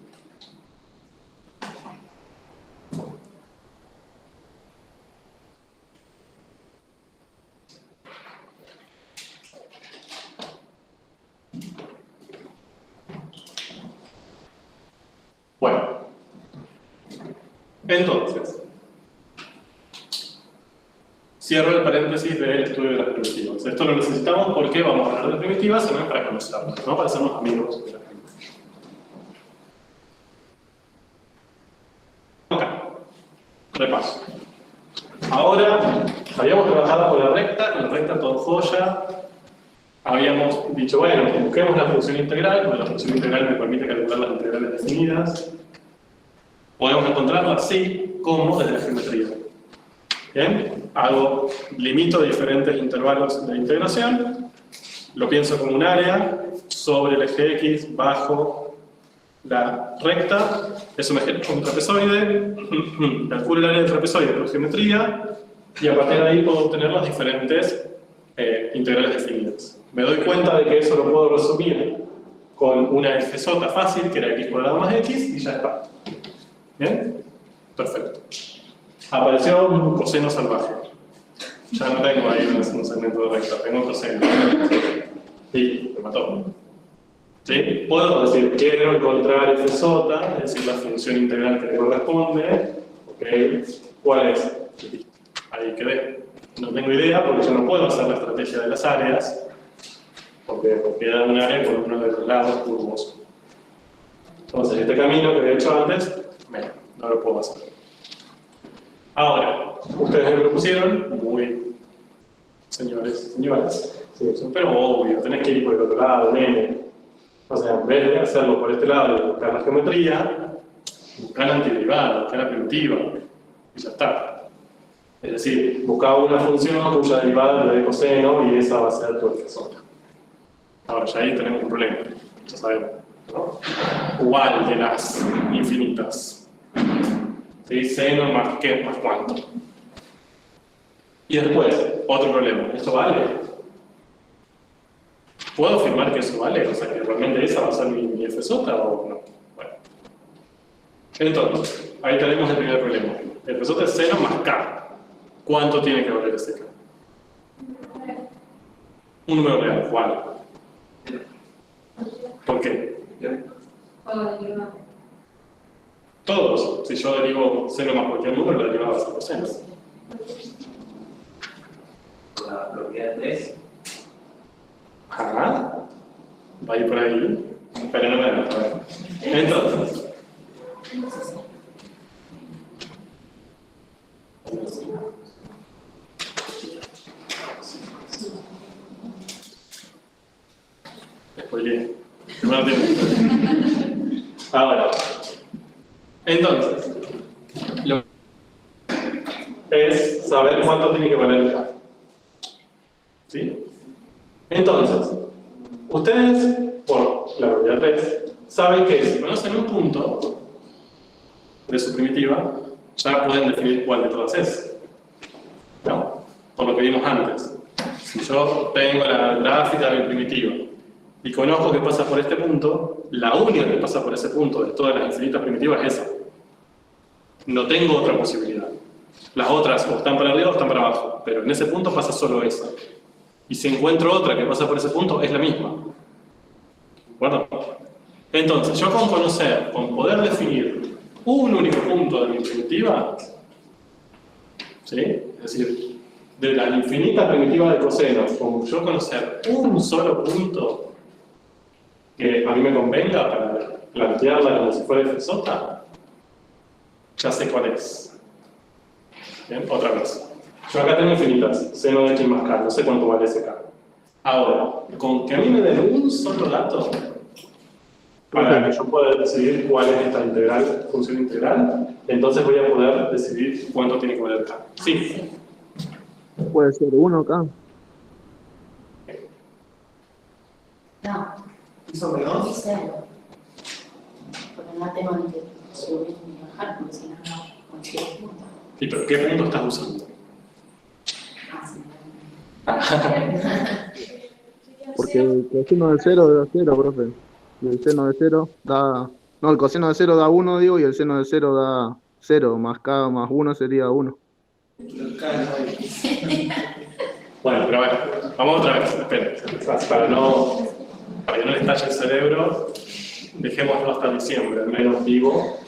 Bueno, entonces, cierro el paréntesis del estudio de las primitivas. Esto lo necesitamos porque vamos a hablar de primitivas, sino para conocerlas, no para hacernos amigos de la gente. Ok, repaso. Ahora, habíamos trabajado con la recta todo joya. Habíamos dicho, bueno, busquemos la función integral, porque la función integral me permite calcular las integrales definidas. Podemos encontrarla así como desde la geometría. Bien, limito diferentes intervalos de integración, lo pienso como un área sobre el eje X bajo la recta, eso me genera un trapezoide, calculo el área del trapezoide por geometría, y a partir de ahí puedo obtener las diferentes integrales definidas. Me doy cuenta de que eso lo puedo resumir con una fz fácil, que era x² más x, y ya está. ¿Bien? Perfecto. Apareció un coseno salvaje. Ya no tengo ahí un segmento de recta, tengo un coseno. Sí, me mató. ¿Sí? Puedo decir, quiero encontrar fz, es decir, la función integral que le corresponde. Ok, ¿cuál es? Ahí quedé. No tengo idea porque yo no puedo hacer la estrategia de las áreas, porque queda un área con uno de los lados curvos. Entonces, este camino que había hecho antes, no lo puedo hacer. Ahora, ustedes me propusieron, muy señores, señoras, sí, pero obvio, tenés que ir por el otro lado, nene. O sea, en vez de hacerlo por este lado y buscar la geometría, buscar la antiderivada, buscar la primitiva, y ya está. Es decir, buscaba una función cuya derivada le dé coseno y esa va a ser tu fz. Ahora, ya ahí tenemos un problema, ya sabemos, ¿no? ¿Cuál de las infinitas? ¿Sí? Seno más qué, más cuánto. Y después, otro problema, ¿esto vale? ¿Puedo afirmar que eso vale? O sea, que realmente esa va a ser mi fz o no. Bueno. Entonces, ahí tenemos el primer problema. El fz es seno más k. ¿Cuánto tiene que valer ese k? Un número real, ¿cuál? ¿Por qué? Todos. Si yo derivo seno más cualquier número, la derivada va a ser coseno. La propiedad de 3. Ajá. Va a ir por ahí. Pero no me da. Entonces. Spoileé. Ahora. Entonces. Lo es saber cuánto tiene que valer el K. ¿Sí? Entonces, ustedes, por la propiedad 3, saben que si conocen un punto de su primitiva, ya pueden definir cuál de todas es. ¿No? Por lo que vimos antes. Si yo tengo la gráfica de mi primitiva y conozco que pasa por este punto, la única que pasa por ese punto de todas las infinitas primitivas es esa. No tengo otra posibilidad. Las otras o están para arriba o están para abajo, pero en ese punto pasa solo esa. Y si encuentro otra que pasa por ese punto, es la misma. ¿De acuerdo? Entonces, yo con conocer, con poder definir un único punto de mi primitiva, ¿sí? Es decir, de la infinita primitiva de coseno, con yo conocer un solo punto que a mí me convenga para plantearla como si fuera fz, ya sé cuál es. ¿Bien? Otra vez. Yo acá tengo infinitas, seno de x más k, no sé cuánto vale ese k. Ahora, con que a mí me den un solo dato, para que yo pueda decidir cuál es esta integral, función integral, entonces voy a poder decidir cuánto tiene que valer k. Sí. Puede ser 1 acá. No, ¿Y sobre 2? y cero. Porque no tengo ni que subir ni bajar, porque si no, no consigo punto. ¿Y pero qué punto estás usando? Porque el coseno de 0 da 0, profe. Y el seno de 0 da... No, el coseno de 0 da 1, digo, y el seno de 0 da 0, más k más 1 sería 1. Bueno, pero a ver, vamos otra vez, esperen, para que no le estalle el cerebro, dejémoslo hasta diciembre, al menos vivo,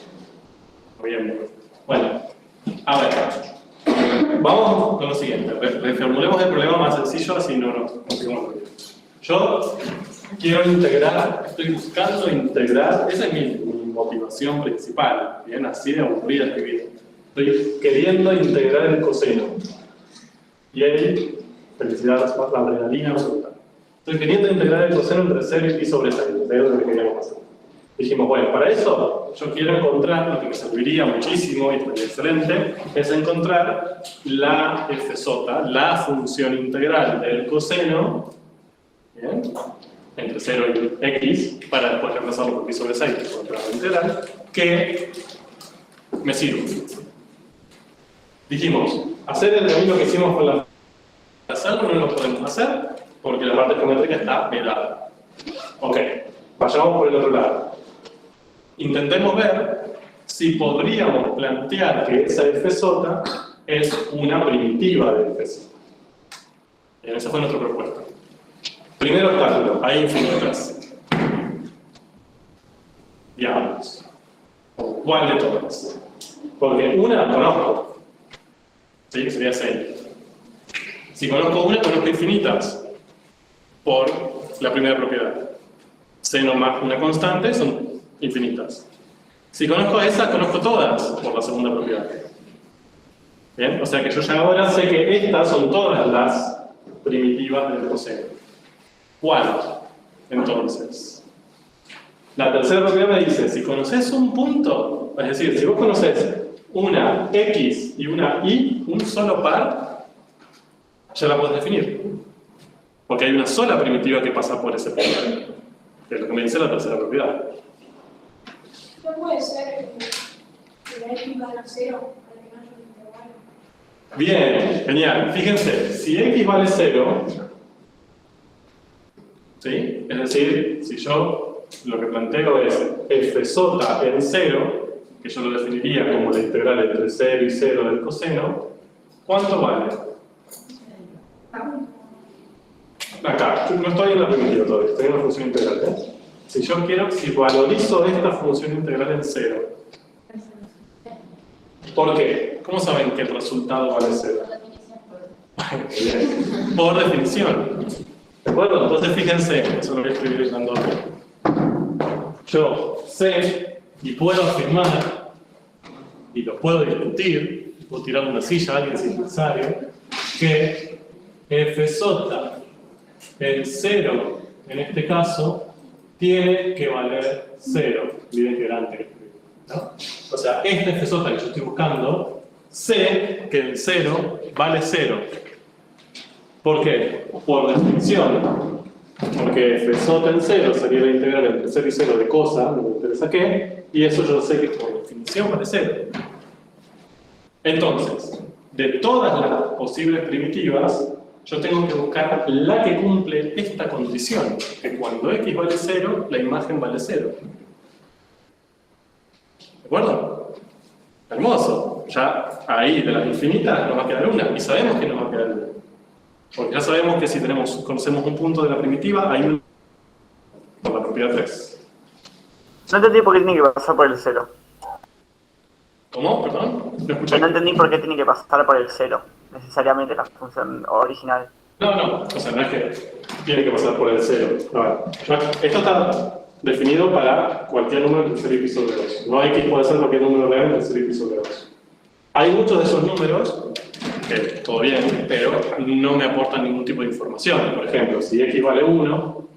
noviembre. Bueno, a ver, vamos con lo siguiente, reformulemos el problema más sencillo, así no nos sigamos. Yo quiero integrar, estoy buscando integrar, esa es mi motivación principal, bien, así de aburrida mi vida. Estoy queriendo integrar el coseno. Y ahí, felicidades, la adrenalina absoluta. Estoy queriendo integrar el coseno entre 0 y pi sobre 6, de lo que queríamos hacer. Dijimos, bueno, para eso yo quiero encontrar, lo que me serviría muchísimo y estaría excelente, es encontrar la f sota, la función integral del coseno, ¿bien?, entre 0 y x, para después reemplazarlo por pi sobre 6, que es otra integral, que me sirve. Dijimos, hacer el camino que hicimos con la... Hacerlo no lo podemos hacer, porque la parte geométrica está pelada. Ok, vayamos por el otro lado. Intentemos ver si podríamos plantear que esa f sota es una primitiva de f sota. Esa fue nuestra propuesta. Primer obstáculo, hay infinitas. Diablos. ¿Cuál de todas? Porque una la conozco. ¿Sí? Que sería 6. Si conozco una, conozco infinitas. Por la primera propiedad. Seno más una constante son infinitas. Si conozco esa, conozco todas por la segunda propiedad. ¿Bien? O sea que yo ya ahora sé que estas son todas las primitivas del coseno. ¿Cuál? Entonces, la tercera propiedad me dice, si conoces un punto, es decir, si vos conoces una x y una y, un solo par, ya la podés definir. Porque hay una sola primitiva que pasa por ese punto. Que es lo que me dice la tercera propiedad. No puede ser que la x valga 0 para que no haya un intervalo. Bien, genial. Fíjense, si x vale 0, ¿sí? Es decir, si yo lo que planteo es f sota en 0, que yo lo definiría como la integral entre 0 y 0 del coseno, ¿cuánto vale? Acá, no estoy en la primitiva todavía, estoy en la función integral. Si yo quiero, si valorizo esta función integral en 0, ¿por qué? ¿Cómo saben que el resultado vale 0? Por definición. ¿De acuerdo? Entonces fíjense, eso lo voy a escribir en grandote. Yo sé y puedo afirmar, y lo puedo discutir, puedo tirar una silla a alguien si es necesario, que f sota en 0, en este caso, tiene que valer 0, vida integrante que escribí, ¿no? O sea, este f sota que yo estoy buscando, sé que el 0 vale 0. ¿Por qué? Por definición. Porque f sota en 0 sería la integral entre 0 y 0 de cosa, no me interesa qué, y eso yo sé que por definición vale 0. Entonces, de todas las posibles primitivas, yo tengo que buscar la que cumple esta condición, que cuando x vale 0, la imagen vale 0. ¿De acuerdo? Hermoso. Ya ahí de las infinitas nos va a quedar una, y sabemos que nos va a quedar una. Porque ya sabemos que si conocemos un punto de la primitiva, hay un por la propiedad 3. No entendí por qué tiene que pasar por el 0. ¿Cómo? Perdón. No escuché. No entendí por qué tiene que pasar por el 0, necesariamente la función original. No, o sea, no es que tiene que pasar por el 0. A ver, esto está definido para cualquier número entre 0 y pi sobre 2. No x puede ser cualquier número real entre 0 y pi sobre 2. Hay muchos de esos números que todo bien, pero no me aportan ningún tipo de información. Por ejemplo, si x vale 1,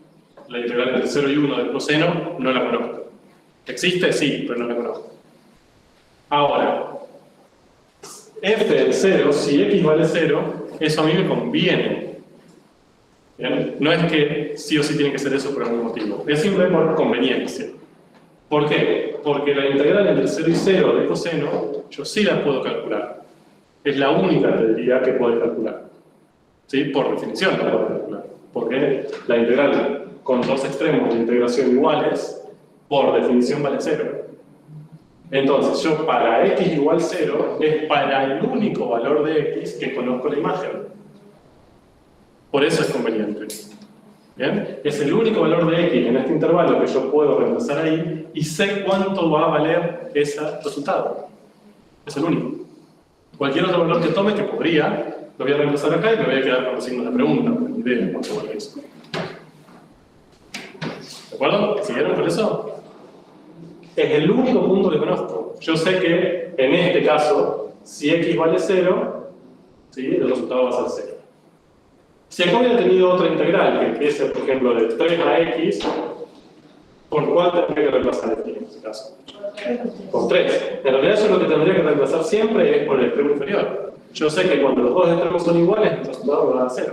la integral entre 0 y 1 del coseno no la conozco. ¿Existe? Sí, pero no la conozco. Ahora, f del 0, si x vale 0, eso a mí me conviene. ¿Bien? No es que sí o sí tiene que ser eso por algún motivo. Es simple por conveniencia. ¿Por qué? Porque la integral entre 0 y 0 de coseno, yo sí la puedo calcular. Es la única, te diría, que puedo calcular. ¿Sí? Por definición, ¿no? Porque la integral con dos extremos de integración iguales, por definición vale 0. Entonces, yo para x igual 0 es para el único valor de x que conozco la imagen. Por eso es conveniente. ¿Bien? Es el único valor de x en este intervalo que yo puedo reemplazar ahí y sé cuánto va a valer ese resultado. Es el único. Cualquier otro valor que tome, que podría, lo voy a reemplazar acá y me voy a quedar con los signos de pregunta, con la idea de cuánto vale eso. ¿De acuerdo? ¿Siguieron con eso? Es el único punto que conozco. Yo sé que, en este caso, si x vale 0, ¿sí? El resultado va a ser 0. Si acá hubiera tenido otra integral que empiece, por ejemplo, de 3 a x, ¿por cuál tendría que reemplazar aquí en este caso? Por 3. En realidad yo lo que tendría que reemplazar siempre es por el extremo inferior. Yo sé que cuando los dos extremos son iguales, el resultado va a dar 0.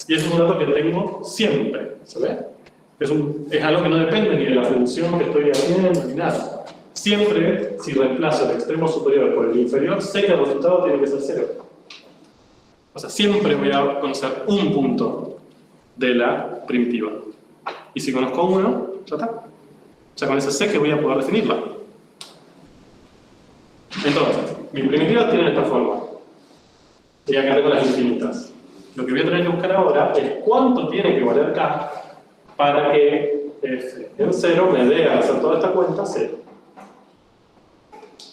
Y eso es un dato que tengo siempre. ¿Se ve? Es algo que no depende ni de la función que estoy haciendo ni nada. Siempre, si reemplazo el extremo superior por el inferior, sé que el resultado tiene que ser 0. O sea, siempre voy a conocer un punto de la primitiva. Y si conozco uno, ya está. O sea, con ese sé que voy a poder definirla. Entonces, mi primitiva tiene esta forma. Y acá tengo las infinitas. Lo que voy a tener que buscar ahora es cuánto tiene que valer k para que f en 0 me dé a hacer toda esta cuenta 0.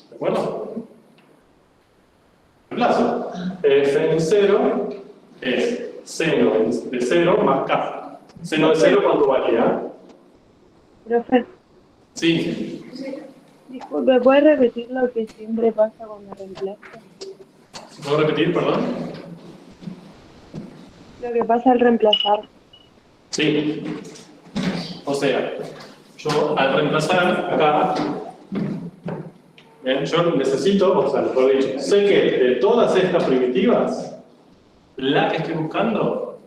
¿De acuerdo? Reemplazo. F en 0 es seno de 0 más k. Seno de 0, ¿cuánto valía? Profe, Sí. disculpe, ¿puede repetir lo que siempre pasa cuando reemplazo? ¿Puedo repetir, perdón? Lo que pasa al reemplazar. Sí. O sea, yo al reemplazar acá, bien, yo necesito, o sea, mejor dicho, sé que de todas estas primitivas, la que estoy buscando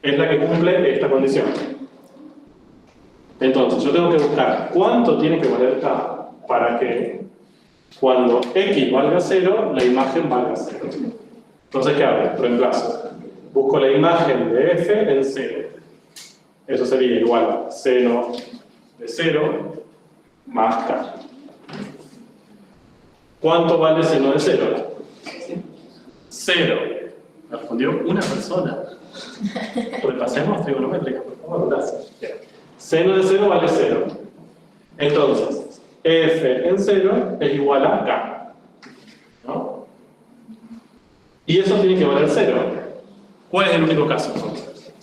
es la que cumple esta condición. Entonces, yo tengo que buscar cuánto tiene que valer k para que cuando x valga 0, la imagen valga 0. Entonces, ¿qué hago? Reemplazo. Busco la imagen de f en 0. Eso sería igual a seno de 0 más k. ¿Cuánto vale seno de 0? 0. Me respondió una persona. Repasemos trigonométrica, por favor, gracias. Seno de 0 vale 0. Entonces, f en 0 es igual a k. ¿No? Y eso tiene que valer 0. ¿Cuál es el único caso entonces?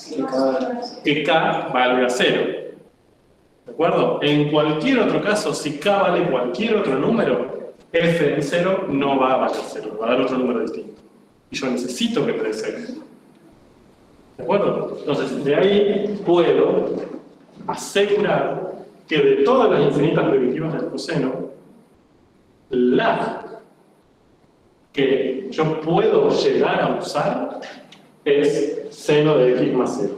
Que k valga 0. ¿De acuerdo? En cualquier otro caso, si k vale cualquier otro número, f en 0 no va a valer 0, va a dar otro número distinto. Y yo necesito que me dé 0. ¿De acuerdo? Entonces, de ahí puedo asegurar que de todas las infinitas primitivas del coseno, la que yo puedo llegar a usar es seno de x más 0.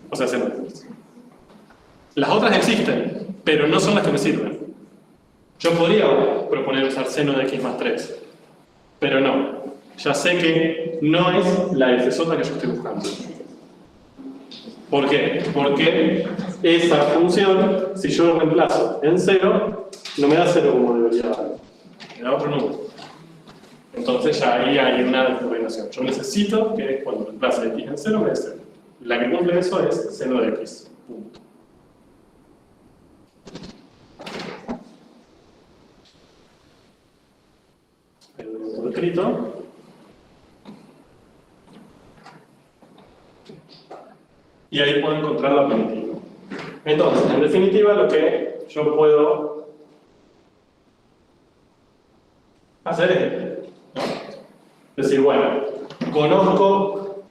O sea, seno de x. Las otras existen, pero no son las que me sirven. Yo podría proponer usar seno de x más 3, pero no. Ya sé que no es la fz que yo estoy buscando. ¿Por qué? Porque esa función, si yo lo reemplazo en 0, no me da 0 como debería dar. Me da otro número. Entonces ya ahí hay una descoordinación. Yo necesito que cuando reemplace x en 0 me dé 0. La que cumple eso es seno de x. Punto. Ahí lo tengo escrito. Y ahí puedo encontrar la primitiva. Entonces, en definitiva, lo que yo puedo hacer es, ¿no? Decir, bueno, conozco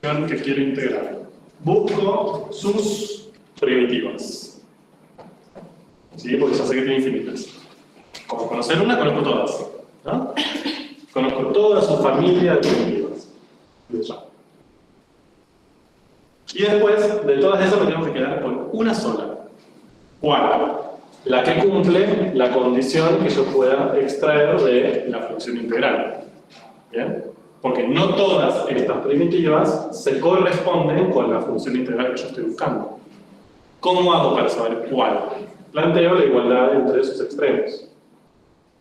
la función que quiero integrar. Busco sus primitivas. ¿Sí? Porque ya sé que tiene infinitas. Como conocer una, conozco todas. ¿No? Conozco toda su familia de primitivas. Y después, de todas esas, me tengo que quedar con una sola. ¿Cuál? La que cumple la condición que yo pueda extraer de la función integral. ¿Bien? Porque no todas estas primitivas se corresponden con la función integral que yo estoy buscando. ¿Cómo hago para saber cuál? Planteo la igualdad entre sus extremos.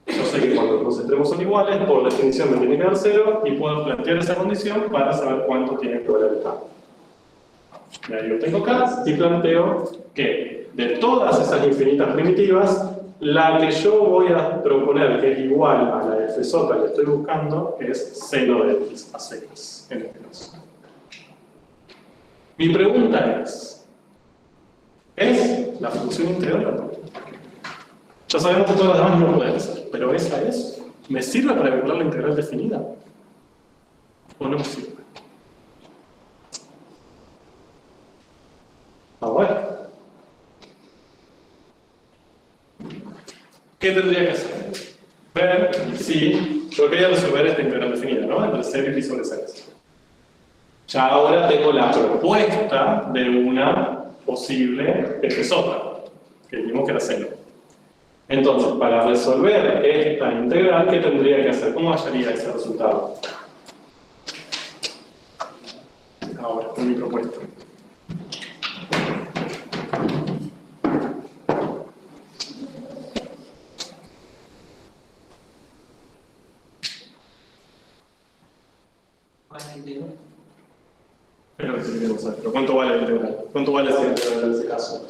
Yo sé que cuando los dos extremos son iguales, por definición me tiene que dar 0 y puedo plantear esa condición para saber cuánto tiene que valer el cambio. Y ahí lo tengo acá y planteo que de todas esas infinitas primitivas, la que yo voy a proponer que es igual a la de f sota que estoy buscando es seno de x a secas, en este caso. Mi pregunta ¿es la función integral o no? Ya sabemos que todas las demás no pueden ser, pero esa es. ¿Me sirve para calcular la integral definida? ¿O no me sirve? Ahora, ¿qué tendría que hacer? Ver si yo quería resolver esta integral definida, ¿no? Entre 0 y pi sobre 6. Ya ahora tengo la propuesta de una posible f sota, que dijimos que era 0. Entonces, para resolver esta integral, ¿qué tendría que hacer? ¿Cómo hallaría ese resultado? Ahora, con mi propuesta. Pero ¿cuánto vale la integral? ¿Cuánto vale esa integral en ese caso?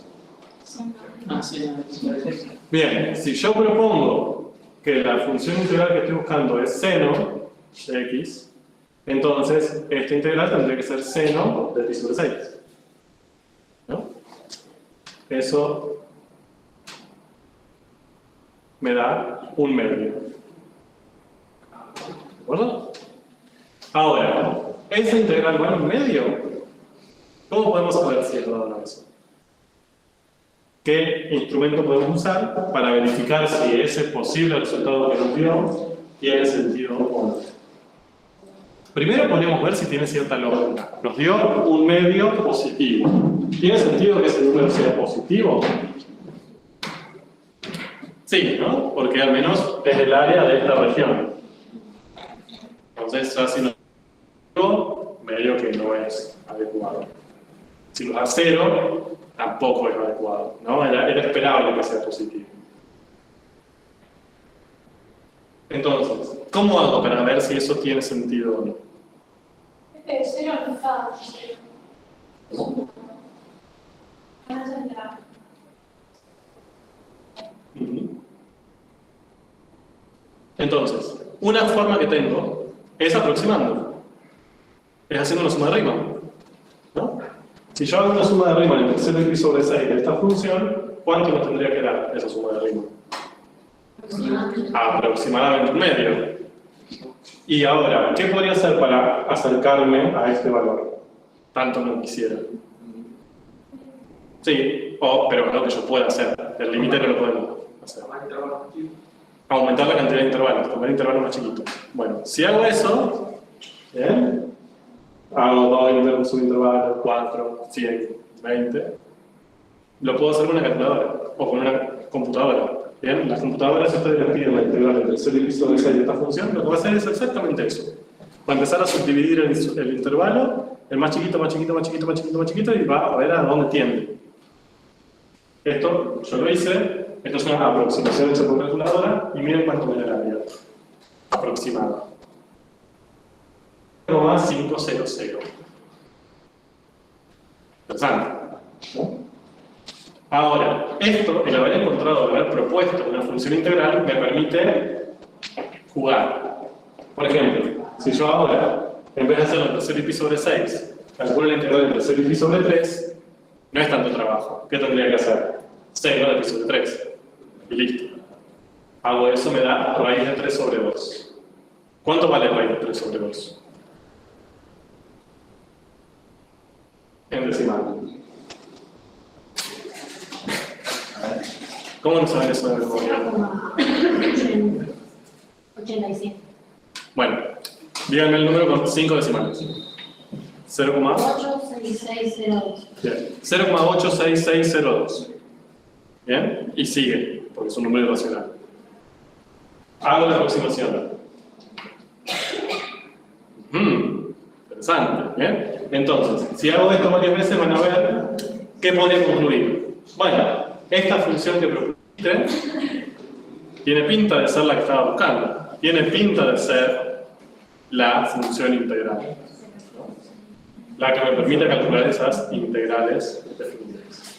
Bien, si yo propongo que la función integral que estoy buscando es seno de x, entonces esta integral tendría que ser seno de pi sobre 6. ¿No? Eso me da un medio. ¿De acuerdo? Ahora, ¿esa integral vale un medio? ¿Cómo podemos saber si es dado o no eso? ¿Qué instrumento podemos usar para verificar si ese posible resultado que nos dio tiene sentido o no? Primero podríamos ver si tiene cierta lógica. Nos dio un medio positivo. ¿Tiene sentido que ese número sea positivo? Sí, ¿no? Porque al menos es el área de esta región. Entonces, ya si no, medio que no es adecuado. Si lo da 0, tampoco es adecuado, ¿no? Era esperable que sea positivo. Entonces, ¿cómo hago para ver si eso tiene sentido o no? 0 no está. Entonces, una forma que tengo es aproximando. Es haciendo una suma de Riemann, ¿no? Si yo hago una suma de Riemann entre 0 y pi sobre 6 de esta función, ¿cuánto me tendría que dar esa suma de Riemann? Aproximadamente un medio. Y ahora, ¿qué podría hacer para acercarme a este valor? Tanto como quisiera. Sí, pero lo que yo pueda hacer. El límite no lo podemos hacer. Aumentar la cantidad de intervalos, tomar intervalos más chiquitos. Bueno, si hago eso, ¿bien? Hago 2 subintervalos, 4, 100, 20. Lo puedo hacer con una calculadora o con una computadora. Bien, las computadoras ustedes les piden la integral entre 0 y pi sobre 6 de esta función, lo que va a hacer es exactamente eso. Va a empezar a subdividir el intervalo, el más chiquito, más chiquito, más chiquito, más chiquito, más chiquito, y va a ver a dónde tiende. Esto yo lo hice, esto es una aproximación hecha por calculadora, y miren cuánto me da la vida. Aproximada. 0,500. Interesante, ¿no? Ahora, esto, el haber encontrado, el haber propuesto una función integral, me permite jugar. Por ejemplo, si yo ahora, en vez de hacerlo entre 0 y pi sobre 6, calculo la integral entre 0 y pi sobre 3, no es tanto trabajo. ¿Qué tendría que hacer? Seno de pi sobre 3. Y listo. Hago eso, me da raíz de 3 sobre 2. ¿Cuánto vale raíz de 3 sobre 2? En decimal. ¿Cómo no saben eso de memoria? 85. Bueno, díganme el número con 5 decimales. 86602. Bien. 0,86602. Bien, y sigue, porque es un número irracional. Hago la aproximación. Interesante, ¿bien? Entonces, si hago esto varias veces van a ver qué podría concluir. Bueno, esta función que propuse tiene pinta de ser la que estaba buscando. Tiene pinta de ser la función integral. La que me permite calcular esas integrales definidas.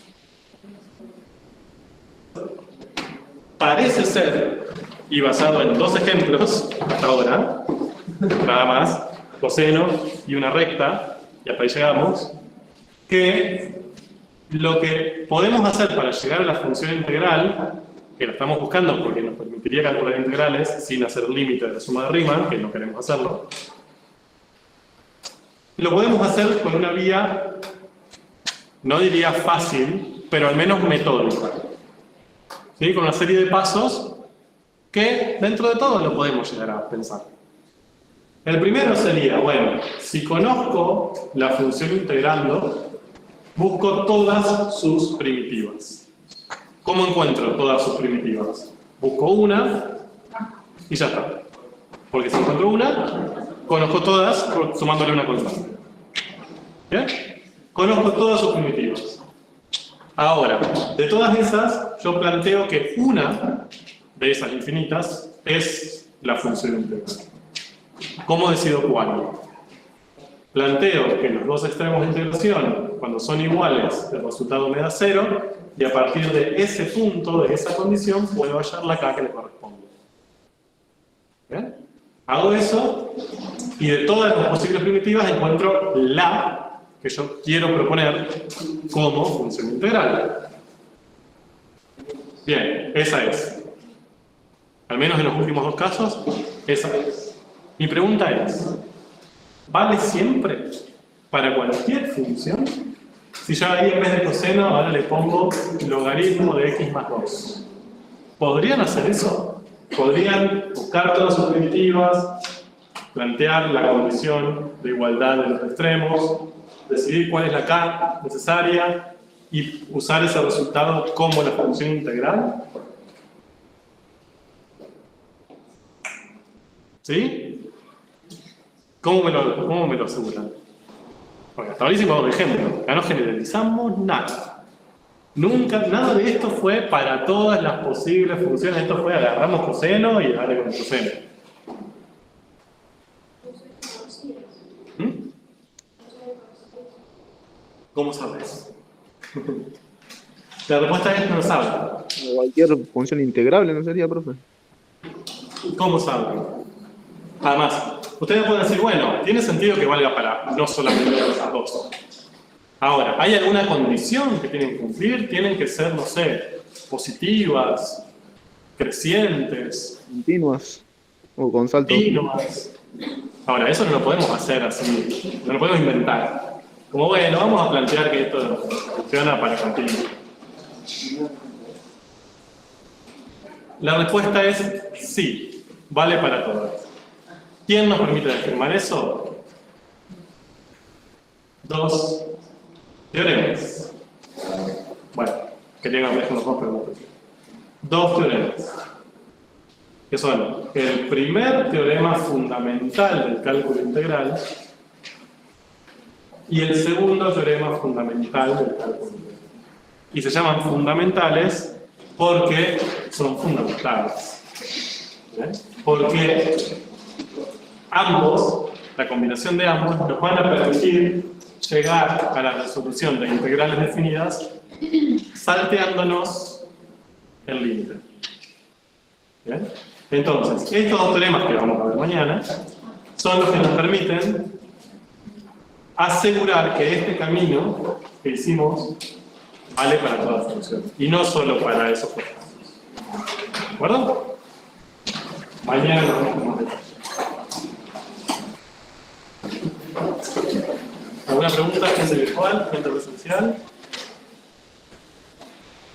Parece ser, y basado en 2 ejemplos hasta ahora, nada más, coseno y una recta, y hasta ahí llegamos, que lo que podemos hacer para llegar a la función integral, que la estamos buscando porque nos permitiría calcular integrales sin hacer límite de suma de Riemann, que no queremos hacerlo, lo podemos hacer con una vía, no diría fácil, pero al menos metódica. ¿Sí? Con una serie de pasos que dentro de todo lo podemos llegar a pensar. El primero sería, bueno, si conozco la función integrando, busco todas sus primitivas. ¿Cómo encuentro todas sus primitivas? Busco una y ya está. Porque si encuentro una, conozco todas sumándole una constante. ¿Bien? Conozco todas sus primitivas. Ahora, de todas esas, yo planteo que una de esas infinitas es la función integral. ¿Cómo decido cuál? Planteo que los dos extremos de integración, cuando son iguales, el resultado me da 0, y a partir de ese punto, de esa condición, puedo hallar la k que le corresponde. ¿Bien? Hago eso, y de todas las posibles primitivas encuentro la que yo quiero proponer como función integral. Bien, esa es. Al menos en los últimos 2 casos, esa es. Mi pregunta es, ¿vale siempre para cualquier función? Si yo ahí en vez de coseno, ahora le pongo logaritmo de x más 2. ¿Podrían hacer eso? ¿Podrían buscar todas sus primitivas, plantear la condición de igualdad de los extremos, decidir cuál es la k necesaria y usar ese resultado como la función integral? ¿Sí? ¿Cómo me lo aseguran? Porque hasta ahora hicimos un ejemplo. Ya no generalizamos nada. Nunca, nada de esto fue para todas las posibles funciones. Esto fue agarramos coseno y darle con el coseno. ¿Mm? ¿Cómo sabes? La respuesta es no lo sabe. Cualquier función integrable, ¿no sería, profe? ¿Cómo sabe? Además, ustedes pueden decir, bueno, tiene sentido que valga para no solamente las 2. Ahora, ¿hay alguna condición que tienen que cumplir? Tienen que ser, no sé, positivas, crecientes, Continuas o con saltos. continuas. Ahora, eso no lo podemos hacer así, no lo podemos inventar. Como, bueno, vamos a plantear que esto funciona para continuo. La respuesta es sí, vale para todas. ¿Quién nos permite afirmar eso? 2 teoremas. Bueno, quería hablar con los 2 preguntas. 2 teoremas. Que son el primer teorema fundamental del cálculo integral y el segundo teorema fundamental del cálculo integral. Y se llaman fundamentales porque son fundamentales. ¿Bien? Porque ambos, la combinación de ambos, nos van a permitir llegar a la resolución de integrales definidas salteándonos el límite. ¿Bien? Entonces, estos 2 teoremas que vamos a ver mañana son los que nos permiten asegurar que este camino que hicimos vale para todas las funciones y no solo para esos casos. ¿De acuerdo? Mañana nos vemos. ¿Alguna pregunta? ¿Gente virtual? ¿Gente presencial?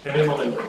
Tenemos dentro.